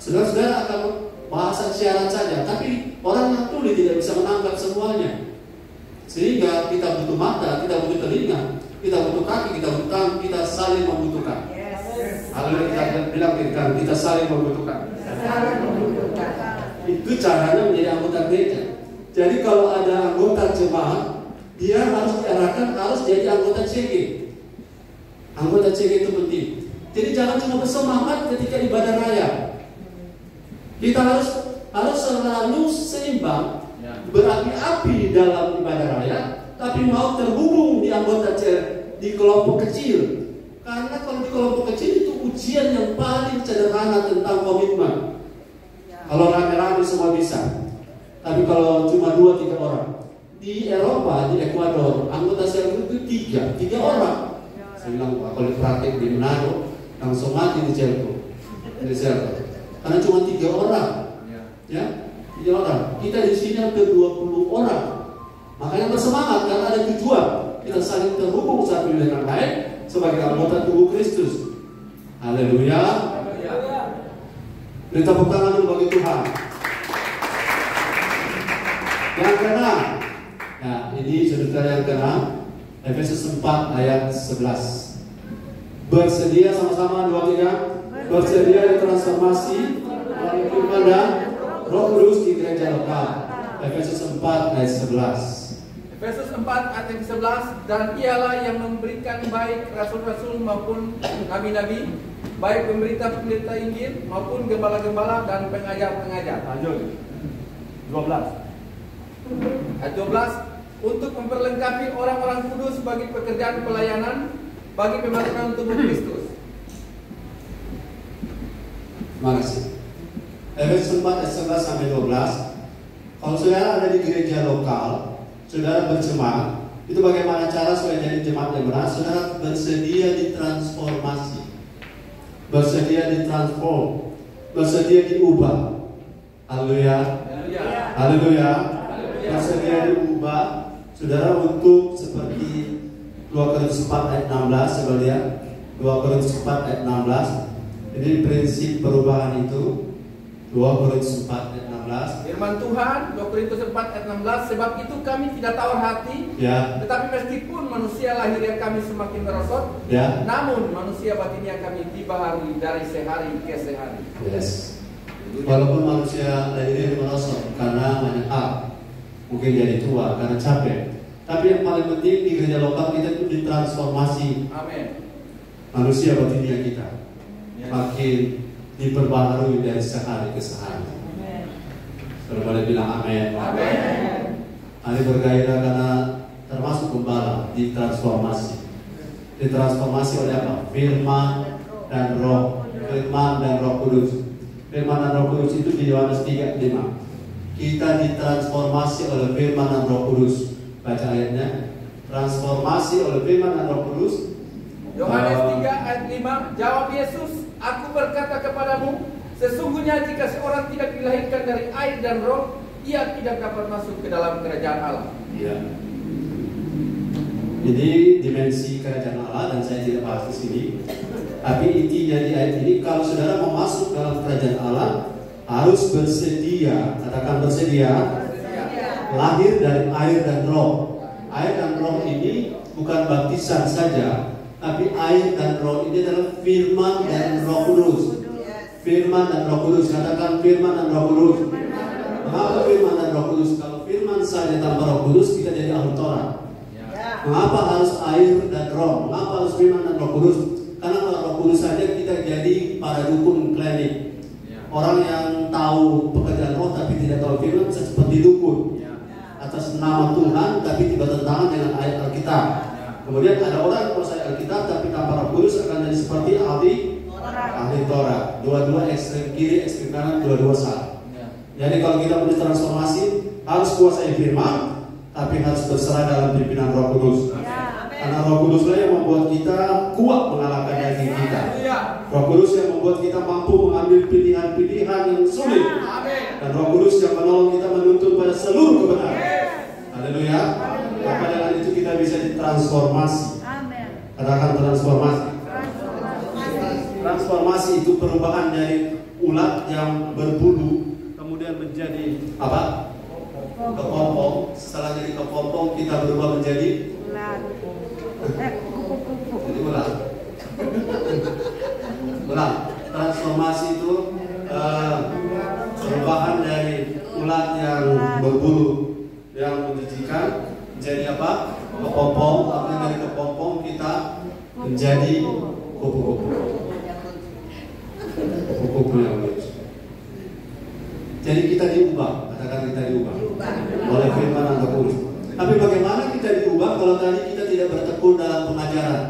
Saudara-saudara akan bahasa siaran saja, tapi orang yang tuli tidak bisa menangkap semuanya. Sehingga kita butuh mata, kita butuh telinga, kita butuh kaki, kita butuh tangan, kita saling membutuhkan. Haleluya, kita bilang kita saling membutuhkan. Itu caranya menjadi anggota gereja. Jadi kalau ada anggota jemaat, dia harus diarahkan harus jadi anggota CG. Anggota CG itu penting. Jadi jangan cuma bersemangat ketika ibadah raya. Kita harus selalu seimbang, berapi-api di dalam ibadah raya, tapi mau terhubung di anggota di kelompok kecil. Karena kalau di kelompok kecil itu ujian yang paling sederhana tentang komitmen. Kalau rame-rame semua bisa, tapi kalau cuma 2-3 orang. Di Eropa, di Ekuador, anggota sel itu 3 orang. Saya bilang, kalau praktek di Manado, langsung mati di sel. Karena cuma 3 orang. Ya, 3 orang. Kita di sini hampir 20 orang. Makanya bersemangat karena ada tujuan. Kita saling terhubung satu dengan lain sebagai anggota tubuh Kristus. Haleluya. Beri tepuk tangan dulu bagi Tuhan. Yang keenam. Nah, ini saudara yang keenam, Efesus 4 ayat 11. Bersedia sama-sama 2-3. Bersedia ditransformasi melalui firman dan Roh Kudus di gereja lokal. Efesus 4 ayat 11. Efesus 4 ayat 11, dan ialah yang memberikan baik rasul-rasul maupun nabi-nabi, baik pemberita-pemberita Injil maupun gembala-gembala dan pengajar-pengajar. Lanjut. 12. Ayat 12, untuk memperlengkapi orang-orang kudus bagi pekerjaan pelayanan, bagi pembangunan tubuh Kristus. Terima kasih. Efesus 4 ayat 11 sampai 12. Kalau saudara ada di gereja lokal, saudara berjemaat, itu bagaimana cara supaya jadi jemaat yang benar? Saudara bersedia ditransformasi, bersedia ditransform, bersedia diubah. Haleluya, haleluya. Bersedia diubah, saudara, untuk seperti 2 Korintus 4 ayat 16. Coba lihat 2 Korintus 4 ayat 16. Ini prinsip perubahan itu. 2 Korintus 4 ayat 16. Firman Tuhan 2 Korintus 4 ayat 16, sebab itu kami tidak tawar hati, Ya. tetapi meskipun manusia lahiriah kami semakin merosot, Ya. namun manusia batinnya kami dibaharui dari sehari ke sehari. Yes. Walaupun manusia lahirnya merosot karena banyak hal, mungkin jadi tua karena capek, tapi yang paling penting di gereja lokal kita itu ditransformasi Amin. manusia batinnya kita, Yes. makin diperbaharui dari sehari ke sehari. Kalau boleh bilang amin. Amin. Hari bergairah karena termasuk gembala ditransformasi. Ditransformasi oleh apa? Firman dan Roh. Firman dan Roh Kudus. Firman dan Roh Kudus itu di Yohanes 3:5. Kita ditransformasi oleh Firman dan Roh Kudus. Baca ayatnya. Transformasi oleh Firman dan Roh Kudus. Yohanes 3 ayat 5, jawab Yesus, aku berkata kepadamu, sesungguhnya jika seorang tidak dilahirkan dari air dan roh, ia tidak dapat masuk ke dalam kerajaan Allah. Ya. Jadi dimensi kerajaan Allah, dan saya tidak bahas di sini. Tapi intinya di ayat ini, kalau saudara mau masuk dalam kerajaan Allah, harus bersedia, katakan bersedia, lahir dari air dan roh. Air dan roh ini bukan baptisan saja, tapi air dan roh ini adalah firman dan Roh Kudus. Firman dan Roh Kudus, katakan firman dan Roh Kudus. Mengapa firman dan Roh Kudus? Kalau firman saja tanpa Roh Kudus, kita jadi ahli Taurat. Mengapa harus air dan roh? Mengapa harus firman dan Roh Kudus? Karena kalau Roh Kudus saja kita jadi para dukun klinik. Orang yang tahu pekerjaan roh tapi tidak tahu firman seperti dukun. Atas nama Tuhan tapi tidak bertentangan dengan ayat Alkitab. Kemudian ada orang yang menguasai Alkitab tapi tanpa Roh Kudus akan jadi seperti ahli Taurat. Dua-dua ekstrem kiri, ekstrem kanan, dua-dua salah. Jadi kalau kita mau transformasi, harus kuasai firman, tapi harus berserah dalam pimpinan Roh Kudus. Karena Roh Kuduslah yang membuat kita kuat mengalahkan daging kita. Roh Kudus yang membuat kita mampu mengambil pilihan-pilihan yang sulit. Dan Roh Kudus yang menolong kita menuntun pada seluruh kebenaran. Haleluya. Maka dengan itu kita bisa ditransformasi. Katakan transformasi. Transformasi itu perubahan dari ulat yang berbulu kemudian menjadi apa? Kepompong. Setelah jadi kepompong kita berubah menjadi ulat. Ulat. Transformasi itu perubahan dari ulat yang berbulu yang menjijikan menjadi apa? Kepompong. Tapi dari kepompong kita menjadi kupu-kupu. Kupu-kupu yang lucu. Jadi kita diubah, katakan kita diubah oleh firman dan Roh Kudus. Tapi bagaimana kita diubah kalau tadi kita tidak bertekun dalam pengajaran?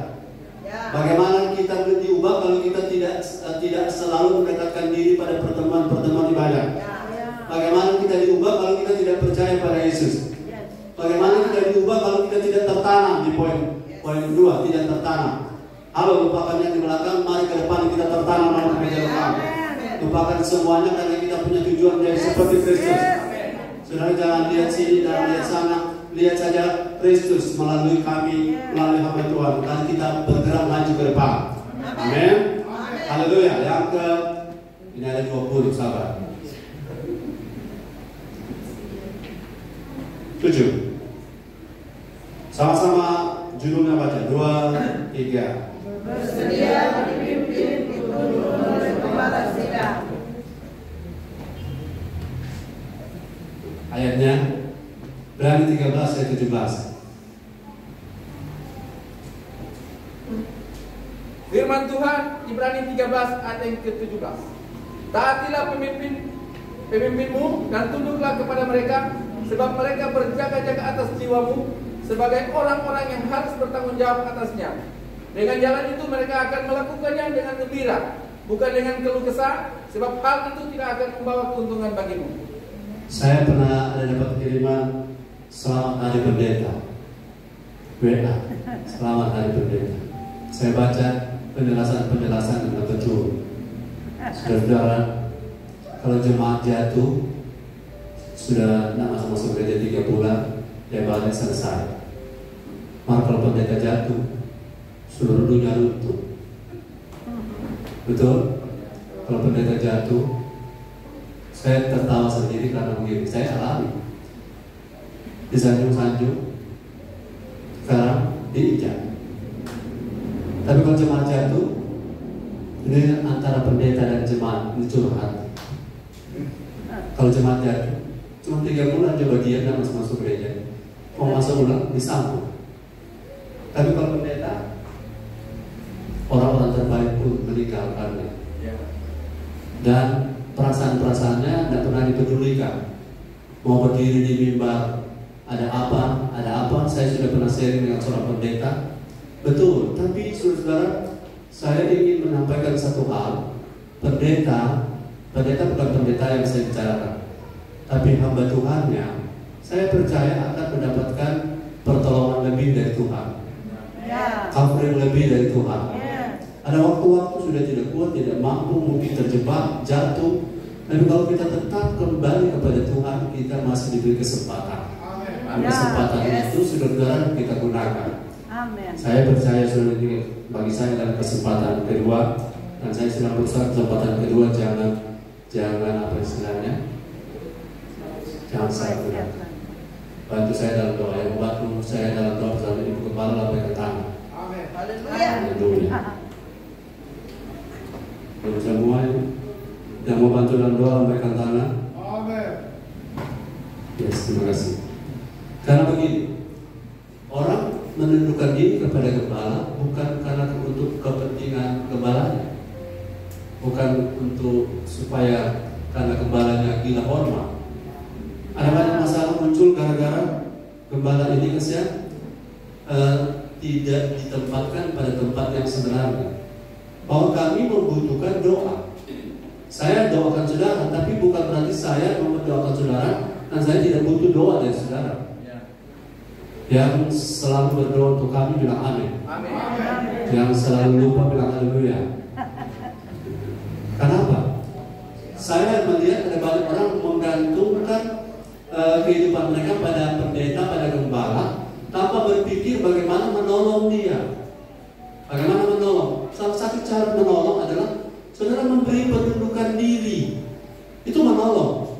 Bagaimana kita diubah kalau kita tidak selalu mendekatkan diri pada pertemuan-pertemuan ibadah? Bagaimana kita diubah kalau kita tidak percaya pada Yesus? Bagaimana kita diubah kalau kita tidak tertanam di poin 2, tidak tertanam? Halo, lupakan yang di belakang, mari ke depan kita tertanam dalam gereja lokal. Lupakan semuanya karena kita punya tujuan jadi seperti Kristus. Saudara jangan lihat sini dan lihat sana, lihat saja Kristus melalui kami, melalui hamba Tuhan, dan kita bergerak maju ke depan. Amin. Haleluya. Yang ke ini ada 20, sahabat. 7. Sama-sama judulnya baca. 2, 3. Bersedia dipimpin oleh kepala sidang. Ayatnya Ibrani 13 ayat 17. Firman Tuhan Ibrani 13 ayat yang ke-17. Taatilah pemimpinmu dan tunduklah kepada mereka, sebab mereka berjaga-jaga atas jiwamu sebagai orang-orang yang harus bertanggung jawab atasnya. Dengan jalan itu mereka akan melakukannya dengan gembira, bukan dengan keluh kesah, sebab hal itu tidak akan membawa keuntungan bagimu. Saya pernah ada dapat kiriman selamat hari pendeta, WA, selamat hari pendeta. Saya baca penjelasan dengan betul. Saudara, kalau jemaat jatuh sudah nak masuk gereja 3 bulan, ya balik selesai. Maka kalau pendeta jatuh, seluruh dunia runtuh. Betul? Kalau pendeta jatuh, Saya tertawa sendiri karena begini, saya alami. Disanjung-sanjung, sekarang diinjak. Tapi kalau jemaat jatuh, ini antara pendeta dan jemaat ini curhat. Kalau jemaat jatuh, cuma 3 bulan coba dia dan masuk gereja, mau masuk ulang disambung. Tapi kalau pendeta, orang-orang terbaik pun meninggalkannya. Dan perasaan-perasaannya tidak pernah dipedulikan. Mau berdiri di mimbar, ada apa, saya sudah pernah sharing dengan seorang pendeta. Betul, tapi saudara, saya ingin menyampaikan satu hal. Pendeta bukan pendeta yang saya bicarakan, tapi hamba Tuhannya, saya percaya akan mendapatkan pertolongan lebih dari Tuhan, covering lebih dari Tuhan. Ada waktu-waktu sudah tidak kuat, tidak mampu, mungkin terjebak, jatuh. Tapi kalau kita tetap kembali kepada Tuhan, kita masih diberi kesempatan. Kesempatan itu saudara kita gunakan. Saya percaya saudara ini bagi saya adalah kesempatan kedua, dan saya sedang berusaha kesempatan kedua jangan apa istilahnya, jangan salah gunakan. Bantu saya dalam doa, yang membantu saya dalam doa bersama ibu kepala lambaikan tangan. Haleluya. Untuk semua yang mau bantu dalam doa lambaikan tangan. Yes, terima kasih. Karena begini, orang menundukkan diri kepada gembala bukan karena untuk kepentingan gembalanya, bukan untuk supaya karena gembalanya gila hormat. Ada banyak masalah muncul gara-gara gembala ini tidak ditempatkan pada tempat yang sebenarnya. Bahwa kami membutuhkan doa. Saya doakan saudara, tapi bukan berarti saya mendoakan saudara dan saya tidak butuh doa dari saudara. Yang selalu berdoa untuk kami bilang amin. Yang selalu lupa bilang haleluya. Kenapa? Saya melihat ada banyak orang menggantungkan kehidupan mereka pada pendeta, pada gembala, tanpa berpikir bagaimana menolong dia. Bagaimana menolong? Salah satu cara menolong adalah saudara memberi penundukan diri. Itu menolong.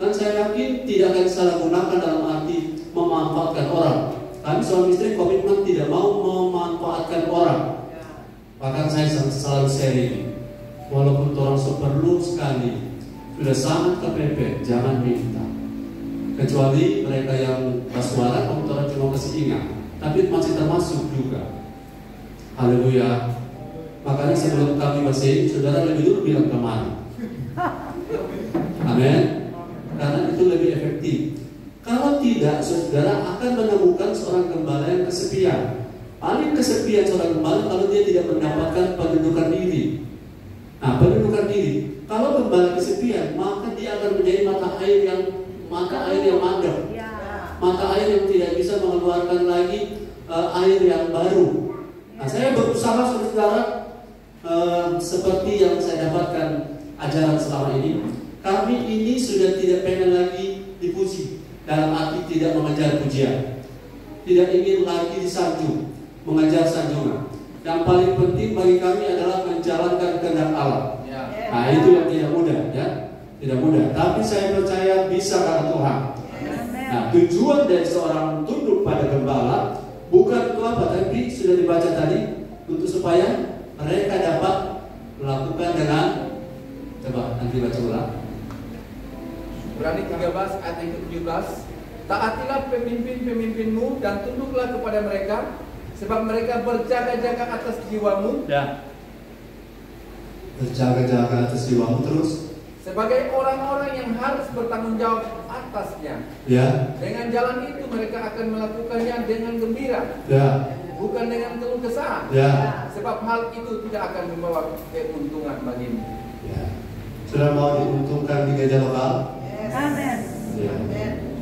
Dan saya yakin tidak akan disalahgunakan dalam arti memanfaatkan orang. Kami suami istri komitmen tidak mau memanfaatkan orang. Bahkan saya selalu sharing, walaupun orang perlu sekali, sudah sangat kepepet, jangan minta. Kecuali mereka yang bersuara, orang cuma kasih ingat, tapi masih termasuk juga. Haleluya. Makanya sebelum kami bersih, saudara lebih dulu bilang kemana. Amin. Karena itu lebih efektif. Kalau tidak, saudara akan menemukan seorang gembala yang kesepian. Paling kesepian seorang gembala kalau dia tidak mendapatkan pendudukan diri. Nah, pendudukan diri. Kalau gembala kesepian, maka dia akan menjadi mata air yang mandek, mata air yang tidak bisa mengeluarkan lagi air yang baru. Nah, saya berusaha saudara seperti yang saya dapatkan ajaran selama ini. Kami ini sudah tidak pengen lagi dipuji, dalam arti tidak mengejar pujian, tidak ingin lagi disanjung, mengejar sanjungan. Yang paling penting bagi kami adalah menjalankan kehendak Allah. Nah, itu yang tidak mudah, ya, tidak mudah. Tapi saya percaya bisa karena Tuhan. Nah, tujuan dari seorang tunduk pada gembala bukan untuk apa, tapi sudah dibaca tadi, untuk supaya mereka dapat melakukan dengan, coba nanti baca ulang. Ibrani 13 ayat yang ke-17. Taatilah pemimpin-pemimpinmu dan tunduklah kepada mereka, sebab mereka berjaga-jaga atas jiwamu. Ya. Berjaga-jaga atas jiwamu terus. Sebagai orang-orang yang harus bertanggung jawab atasnya. Ya. Dengan jalan itu mereka akan melakukannya dengan gembira. Ya. Bukan dengan keluh kesah. Ya. Sebab hal itu tidak akan membawa keuntungan bagimu. Ya. Sudah mau diuntungkan di gereja lokal? Amin. Ya.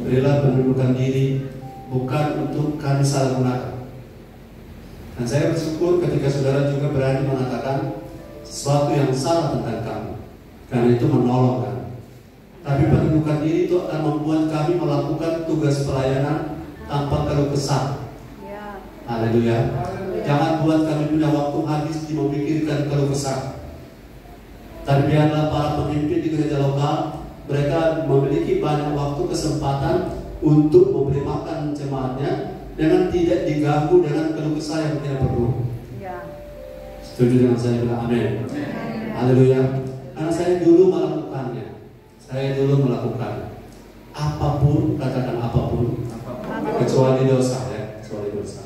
Berilah pendudukan diri bukan untuk kami salah gunakan. Dan saya bersyukur ketika saudara juga berani mengatakan sesuatu yang salah tentang kami, karena itu menolong kami. Tapi pendudukan diri itu akan membuat kami melakukan tugas pelayanan tanpa keluh kesah. Haleluya. Jangan buat kami punya waktu habis di memikirkan keluh kesah. Tapi biarlah para pemimpin di gereja lokal mereka memiliki banyak waktu kesempatan untuk memberi makan jemaatnya dengan tidak diganggu dengan keluh kesah yang tidak perlu. Ya. Setuju dengan saya? Bilang amin. Haleluya. Karena saya dulu melakukannya. Saya dulu melakukan apapun, katakan apapun, kecuali dosa ya, kecuali dosa.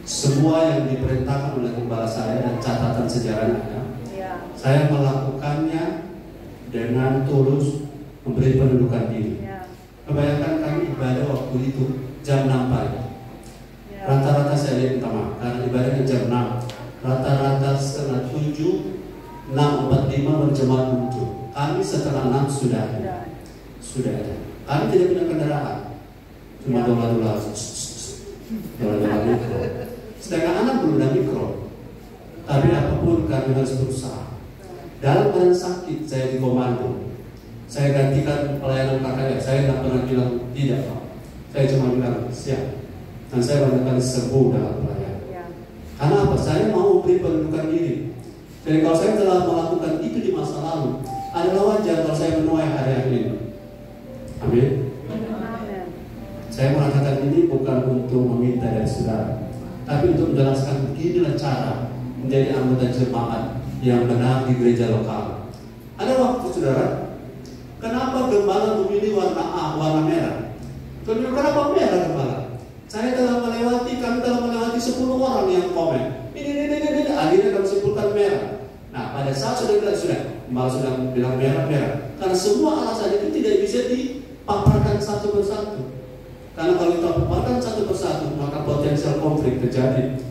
Semua yang diperintahkan oleh gembala saya dan catatan sejarahnya, saya melakukannya dengan tulus, memberi pendudukan diri. Kebanyakan kami ibadah waktu itu jam 6 pagi. Rata-rata saya lihat utama karena ibadahnya jam 6. Rata-rata setengah 7, 6:45 berjemaat muncul. Kami setengah 6 sudah ada. Kami tidak punya kendaraan, cuma dola-dola mikro. Sedangkan anak belum ada mikro. Tapi apapun kami harus berusaha. Dalam keadaan sakit saya di komando. Saya gantikan pelayanan kakaknya. Saya tidak pernah bilang tidak, Pak. Saya cuma bilang siap. Dan saya banyak kali sembuh dalam pelayanan. Karena apa? Saya mau beri pendudukan diri. Jadi kalau saya telah melakukan itu di masa lalu, adalah wajar kalau saya menuai hari ini. Amin. Saya mengatakan ini bukan untuk meminta dari saudara, tapi untuk menjelaskan beginilah cara menjadi anggota jemaat yang benar di gereja lokal. Ada waktu saudara, kenapa gembala memilih warna A, warna merah? Kenapa merah gembala? Kami telah melewati 10 orang yang komen. Ini, akhirnya kami simpulkan merah. Nah, pada saat sudah malah sudah bilang merah. Karena semua alasan itu tidak bisa dipaparkan satu persatu. Karena kalau kita paparkan satu persatu, maka potensial konflik terjadi.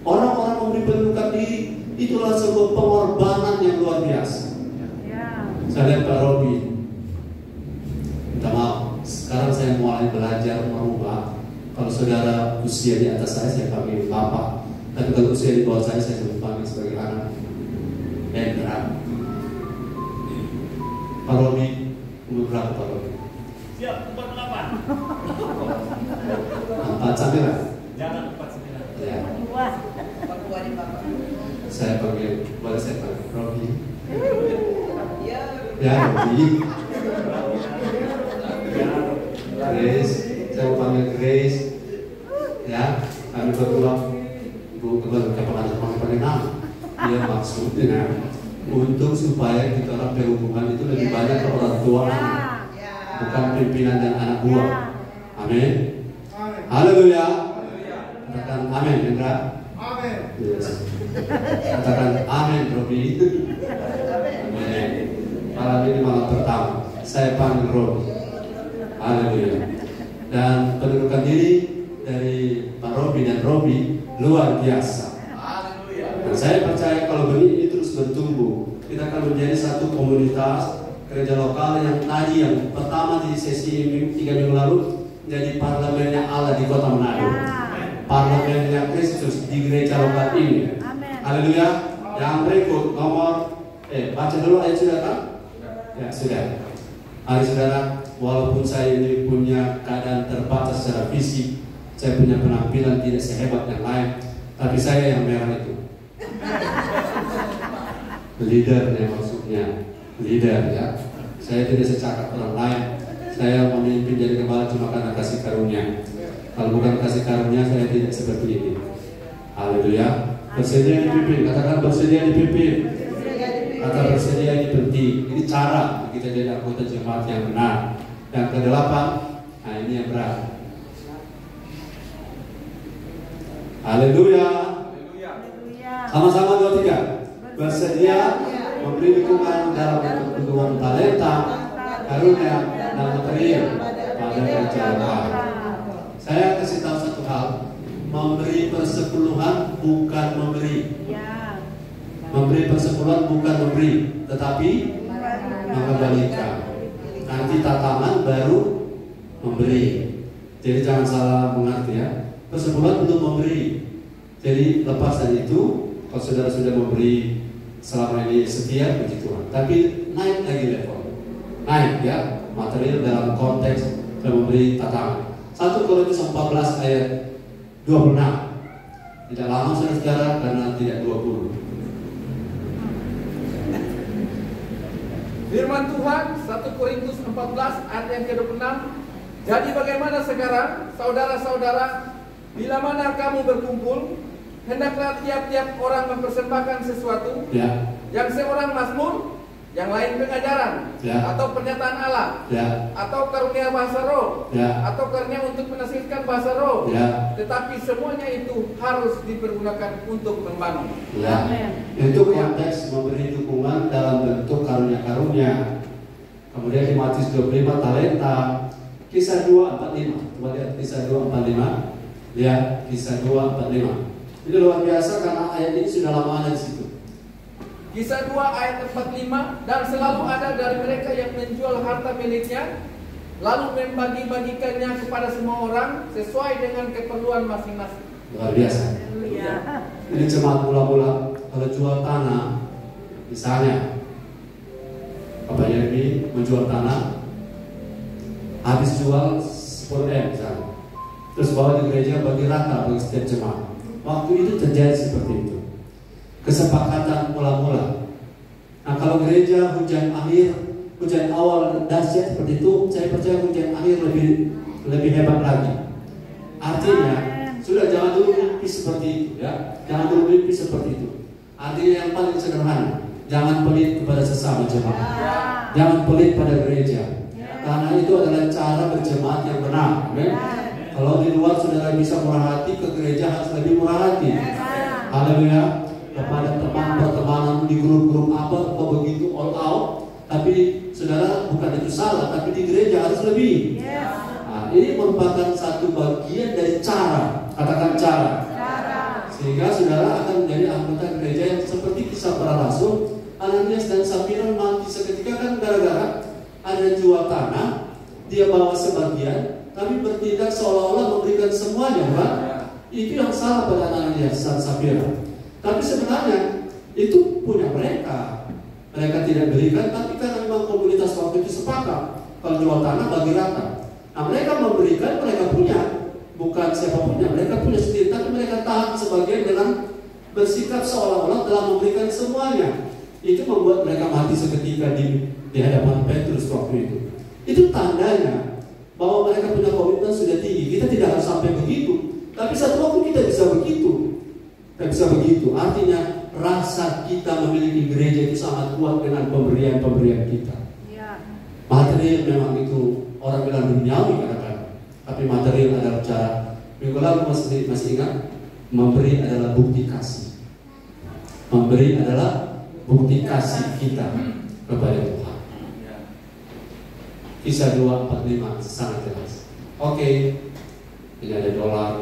Orang-orang memberi pendudukan diri, itulah sebuah pengorbanan yang luar biasa. Saya lihat Pak Robi, minta maaf, sekarang saya mulai belajar merubah. Kalau saudara usia di atas saya panggil Bapak. Tapi kalau usia di bawah saya sebut panggil sebagai anak. Hendra. Pak Robi, umur berapa Pak Robi? Siap, 48. 49. Jangan 49. Ya. 42 di Bapak. Saya panggil Robi. Ya. Ya, Robi. Grace, saya panggil Grace. Ya, kami berdua kepengaruhan dia maksudnya untuk supaya kita orang berhubungan itu lebih banyak ke orang tua, bukan pimpinan dan anak buah. Amin. Haleluya. Katakan amin, Hendra. Amin. Yes. Katakan amin, Robi. Amin. Malam ini malam pertama saya panggil Robi. Haleluya. Dan pendudukan diri dari Pak Robi dan Robi luar biasa. Dan saya percaya kalau begini terus bertumbuh, kita akan menjadi satu komunitas gereja lokal yang tadi yang pertama di sesi 3 minggu lalu menjadi parlemennya Allah di Kota Manado. Parlemennya Kristus di gereja lokal ini. Haleluya. Yang berikut nomor baca dulu ayat sudah kan? Ya sudah. Hari saudara, walaupun saya ini punya keadaan terbatas secara fisik, saya punya penampilan tidak sehebat yang lain, tapi saya yang merah itu. Leadernya maksudnya, leader ya. Saya tidak secakap orang lain. Saya memimpin jadi gembala cuma karena kasih karunia. Kalau bukan kasih karunia, saya tidak seperti ini. Haleluya. Bersedia dipimpin, katakan bersedia dipimpin. Kata bersedia ini penting. Ini cara kita jadi anggota jemaat yang benar. Yang ke-8, nah ini yang berat. Haleluya. Sama-sama 2, 3. Bersedia memberi dukungan dalam bentuk dukungan talenta, karunia, dan material pada gereja lokal. Saya kasih tahu satu hal, memberi persepuluhan bukan memberi. Memberi persepuluhan bukan memberi, tetapi mengembalikan. Nanti tatanan baru memberi. Jadi jangan salah mengerti ya. Persepuluhan belum memberi. Jadi lepas dari itu, kalau saudara sudah memberi selama ini setia, puji Tuhan. Tapi naik lagi level, naik ya material dalam konteks memberi tatanan. 1 Korintus 14 ayat 26. Tidak lama saudara karena tidak 20. Firman Tuhan 1 Korintus 14 ayat yang ke-26. Jadi bagaimana sekarang, saudara-saudara, bila mana kamu berkumpul, hendaklah tiap-tiap orang mempersembahkan sesuatu, Ya. yang seorang mazmur, yang lain pengajaran, Ya. atau pernyataan Allah, Ya. atau karunia bahasa roh, Ya. atau karunia untuk menafsirkan bahasa roh. Ya. Tetapi semuanya itu harus dipergunakan untuk membangun. Ya. Itu konteks memberi dukungan dalam bentuk karunia-karunia. Kemudian di Matius 25 talenta, Kisah 2:45. Coba lihat Kisah 2:45. Lihat Kisah 2:45. Ini luar biasa karena ayat ini sudah lama ada di situ. Kisah 2 ayat 45. Dan selalu ada dari mereka yang menjual harta miliknya, lalu membagi-bagikannya kepada semua orang sesuai dengan keperluan masing-masing. Luar biasa. Ini jemaat mula-mula kalau jual tanah, misalnya Bapak Yermi menjual tanah, habis jual 10M misalnya, terus bawa di gereja bagi rata bagi setiap jemaat. Waktu itu terjadi seperti itu, kesepakatan mula-mula. Nah, kalau gereja hujan awal dahsyat seperti itu, saya percaya hujan akhir lebih hebat lagi. Artinya sudah jangan dulu mimpi seperti itu, ya. Jangan dulu mimpi seperti itu. Artinya yang paling sederhana, jangan pelit kepada sesama jemaat, jangan pelit pada gereja, karena itu adalah cara berjemaat yang benar. Amen. Kalau di luar saudara bisa murah hati, ke gereja harus lebih murah hati. Haleluya. Kepada teman pertemanan di grup-grup apa kok begitu all out, tapi saudara bukan itu salah, tapi di gereja harus lebih. Nah, ini merupakan satu bagian dari cara, katakan cara. Sehingga saudara akan menjadi anggota gereja yang seperti kisah para rasul. Ananias dan Safira mati seketika kan gara-gara ada jual tanah, dia bawa sebagian, tapi bertindak seolah-olah memberikan semuanya, kan? Itu yang salah pada Ananias dan Safira. Tapi sebenarnya itu punya mereka. Mereka tidak berikan, tapi karena memang komunitas waktu itu sepakat kalau jual tanah bagi rata. Nah, mereka memberikan, mereka punya, bukan siapa punya, mereka punya sendiri, tapi mereka tahan sebagian dengan bersikap seolah-olah telah memberikan semuanya. Itu membuat mereka mati seketika di hadapan Petrus waktu itu. Itu tandanya bahwa mereka punya komitmen sudah tinggi. Kita tidak harus sampai begitu, tapi satu waktu kita bisa begitu. Artinya rasa kita memiliki gereja itu sangat kuat dengan pemberian-pemberian kita. Material memang itu orang bilang duniawi kadang-kadang, tapi material adalah cara. Minggu lalu masih ingat, memberi adalah bukti kasih. Memberi adalah bukti kasih kita kepada Tuhan. Kisah 2:45 sangat jelas. Oke, ini ada dolar,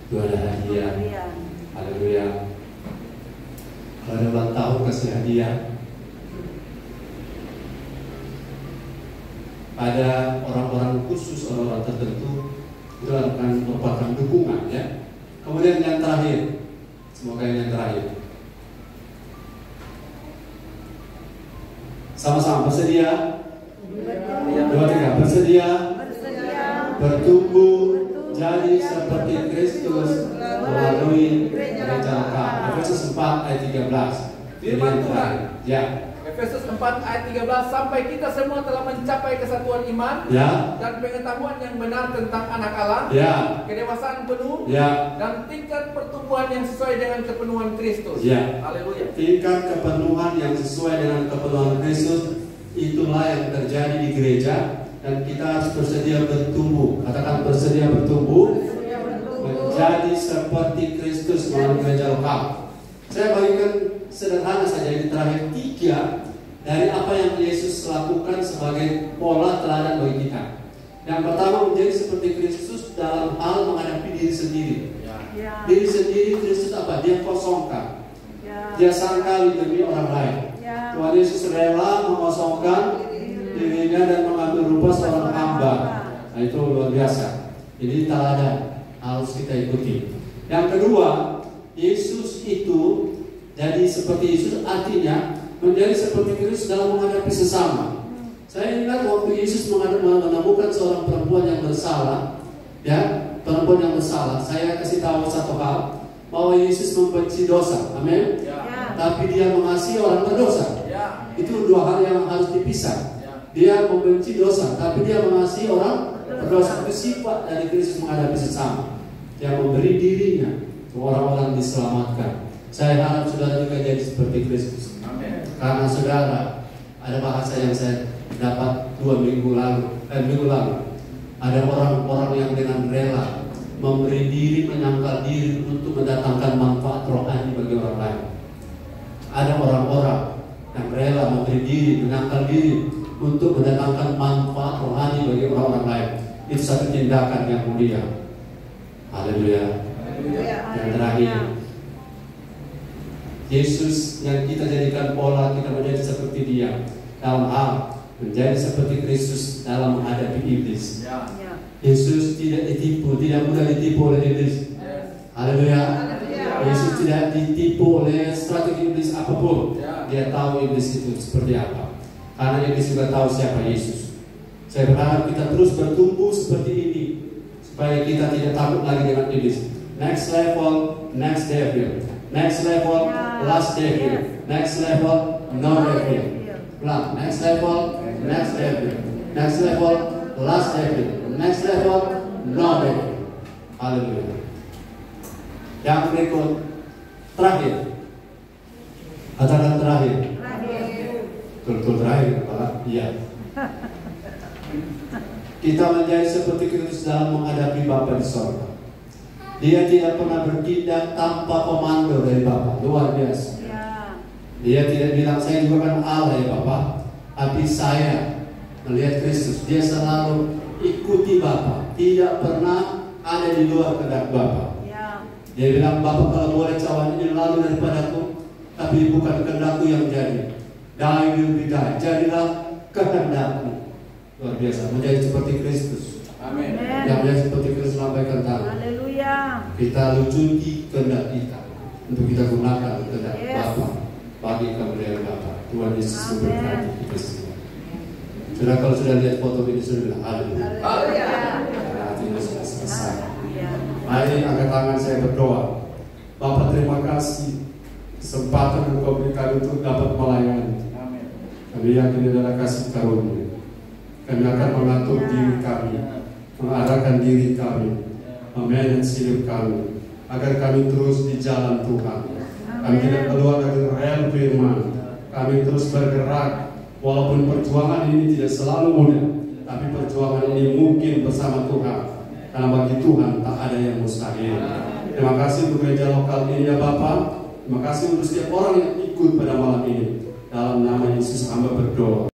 itu ada hadiah. Haleluya. Kalau ada ulang tahun kasih hadiah. Ada orang-orang khusus, orang-orang tertentu, itu akan merupakan dukungan, ya. Kemudian yang terakhir, semoga yang terakhir. Sama-sama bersedia. 2, 3 bersedia. Bertumbuh jadi seperti Kristus melalui gereja lengkap. Efesus 4 ayat 13. Firman Tuhan. Ya. Efesus 4 ayat 13, sampai kita semua telah mencapai kesatuan iman, Ya. dan pengetahuan yang benar tentang anak Allah, Ya. kedewasaan penuh, Ya. dan tingkat pertumbuhan yang sesuai dengan kepenuhan Kristus. Ya. Haleluya. Tingkat kepenuhan yang sesuai dengan kepenuhan Kristus, itulah yang terjadi di gereja, dan kita harus bersedia bertumbuh. Katakan bersedia bertumbuh, menjadi seperti Kristus melalui gereja lokal. Saya bagikan sederhana saja ini terakhir 3 dari apa yang Yesus lakukan sebagai pola teladan bagi kita. Yang pertama, menjadi seperti Kristus dalam hal menghadapi diri sendiri. Diri sendiri Kristus apa? Dia kosongkan. Dia sangkali demi orang lain. Tuhan Yesus rela mengosongkan dirinya dan mengambil rupa seorang hamba. Nah, itu luar biasa. Ini teladan harus kita ikuti. Yang kedua, Yesus itu jadi seperti Yesus, artinya menjadi seperti Kristus dalam menghadapi sesama. Saya ingat waktu Yesus menemukan seorang perempuan yang bersalah, ya, perempuan yang bersalah. Saya kasih tahu satu hal, bahwa Yesus membenci dosa, amin. Tapi dia mengasihi orang berdosa. Itu dua hal yang harus dipisah. Dia membenci dosa, tapi dia mengasihi orang berdosa. Itu sifat dari Kristus menghadapi sesama. Dia memberi dirinya untuk orang-orang diselamatkan. Saya harap saudara juga jadi seperti Kristus. Karena saudara, ada bahasa yang saya dapat 2 minggu lalu. Ada orang-orang yang dengan rela memberi diri, menyangkal diri untuk mendatangkan manfaat rohani bagi orang lain. Ada orang-orang yang rela memberi diri, menyangkal diri untuk mendatangkan manfaat rohani bagi orang-orang lain. Itu satu tindakan yang mulia. Haleluya. Yang terakhir, Yesus yang kita jadikan pola, kita menjadi seperti Dia dalam hal menjadi seperti Kristus dalam menghadapi iblis. Yesus tidak ditipu, tidak mudah ditipu oleh iblis. Haleluya. Yesus tidak ditipu oleh strategi iblis apapun. Dia tahu iblis itu seperti apa. Karena iblis juga tahu siapa Yesus. Saya berharap kita terus bertumbuh seperti ini, supaya kita tidak takut lagi dengan iblis. Next level, next devil. Next level, last devil. Next level, no devil. Ulang. Next level, next devil. Next level, last devil. Next level, no devil. Haleluya. Yang berikut, terakhir. Katakan terakhir. Betul terakhir, Pak. Iya. Kita menjadi seperti Kristus dalam menghadapi Bapa di sorga. Dia tidak pernah bertindak tanpa komando dari Bapa. Luar biasa. Dia tidak bilang saya juga kan Allah ya Bapak, tapi saya melihat Kristus. Dia selalu ikuti Bapa, tidak pernah ada di luar kehendak Bapa. Dia bilang, Bapak kalau boleh cawan ini lalu daripadaku, tapi bukan kehendakku yang jadi. Thy will be done. Jadilah kehendakmu. Luar biasa, menjadi seperti Kristus. Amin. Yang menjadi seperti Kristus lambaikan tangan. Haleluya. Kita lucuti kehendak kita untuk kita gunakan kehendak Bapa bagi kemuliaan Bapa. Tuhan Yesus memberkati kita semua. Sudah kalau sudah lihat foto ini sudah bilang haleluya. Karena artinya sudah selesai. Mari angkat tangan saya berdoa. Bapak terima kasih kesempatan yang Kau berikan untuk dapat melayani. Kami yakin adalah kasih karunia. Kami akan mengatur diri kami, mengarahkan diri kami, memanage hidup kami, agar kami terus di jalan Tuhan. Kami tidak keluar dari rel firman. Kami terus bergerak, walaupun perjuangan ini tidak selalu mudah, tapi perjuangan ini mungkin bersama Tuhan. Karena bagi Tuhan tak ada yang mustahil. Terima kasih untuk gereja lokal ini ya Bapak. Terima kasih untuk setiap orang yang ikut pada malam ini. Dalam nama Yesus hamba berdoa.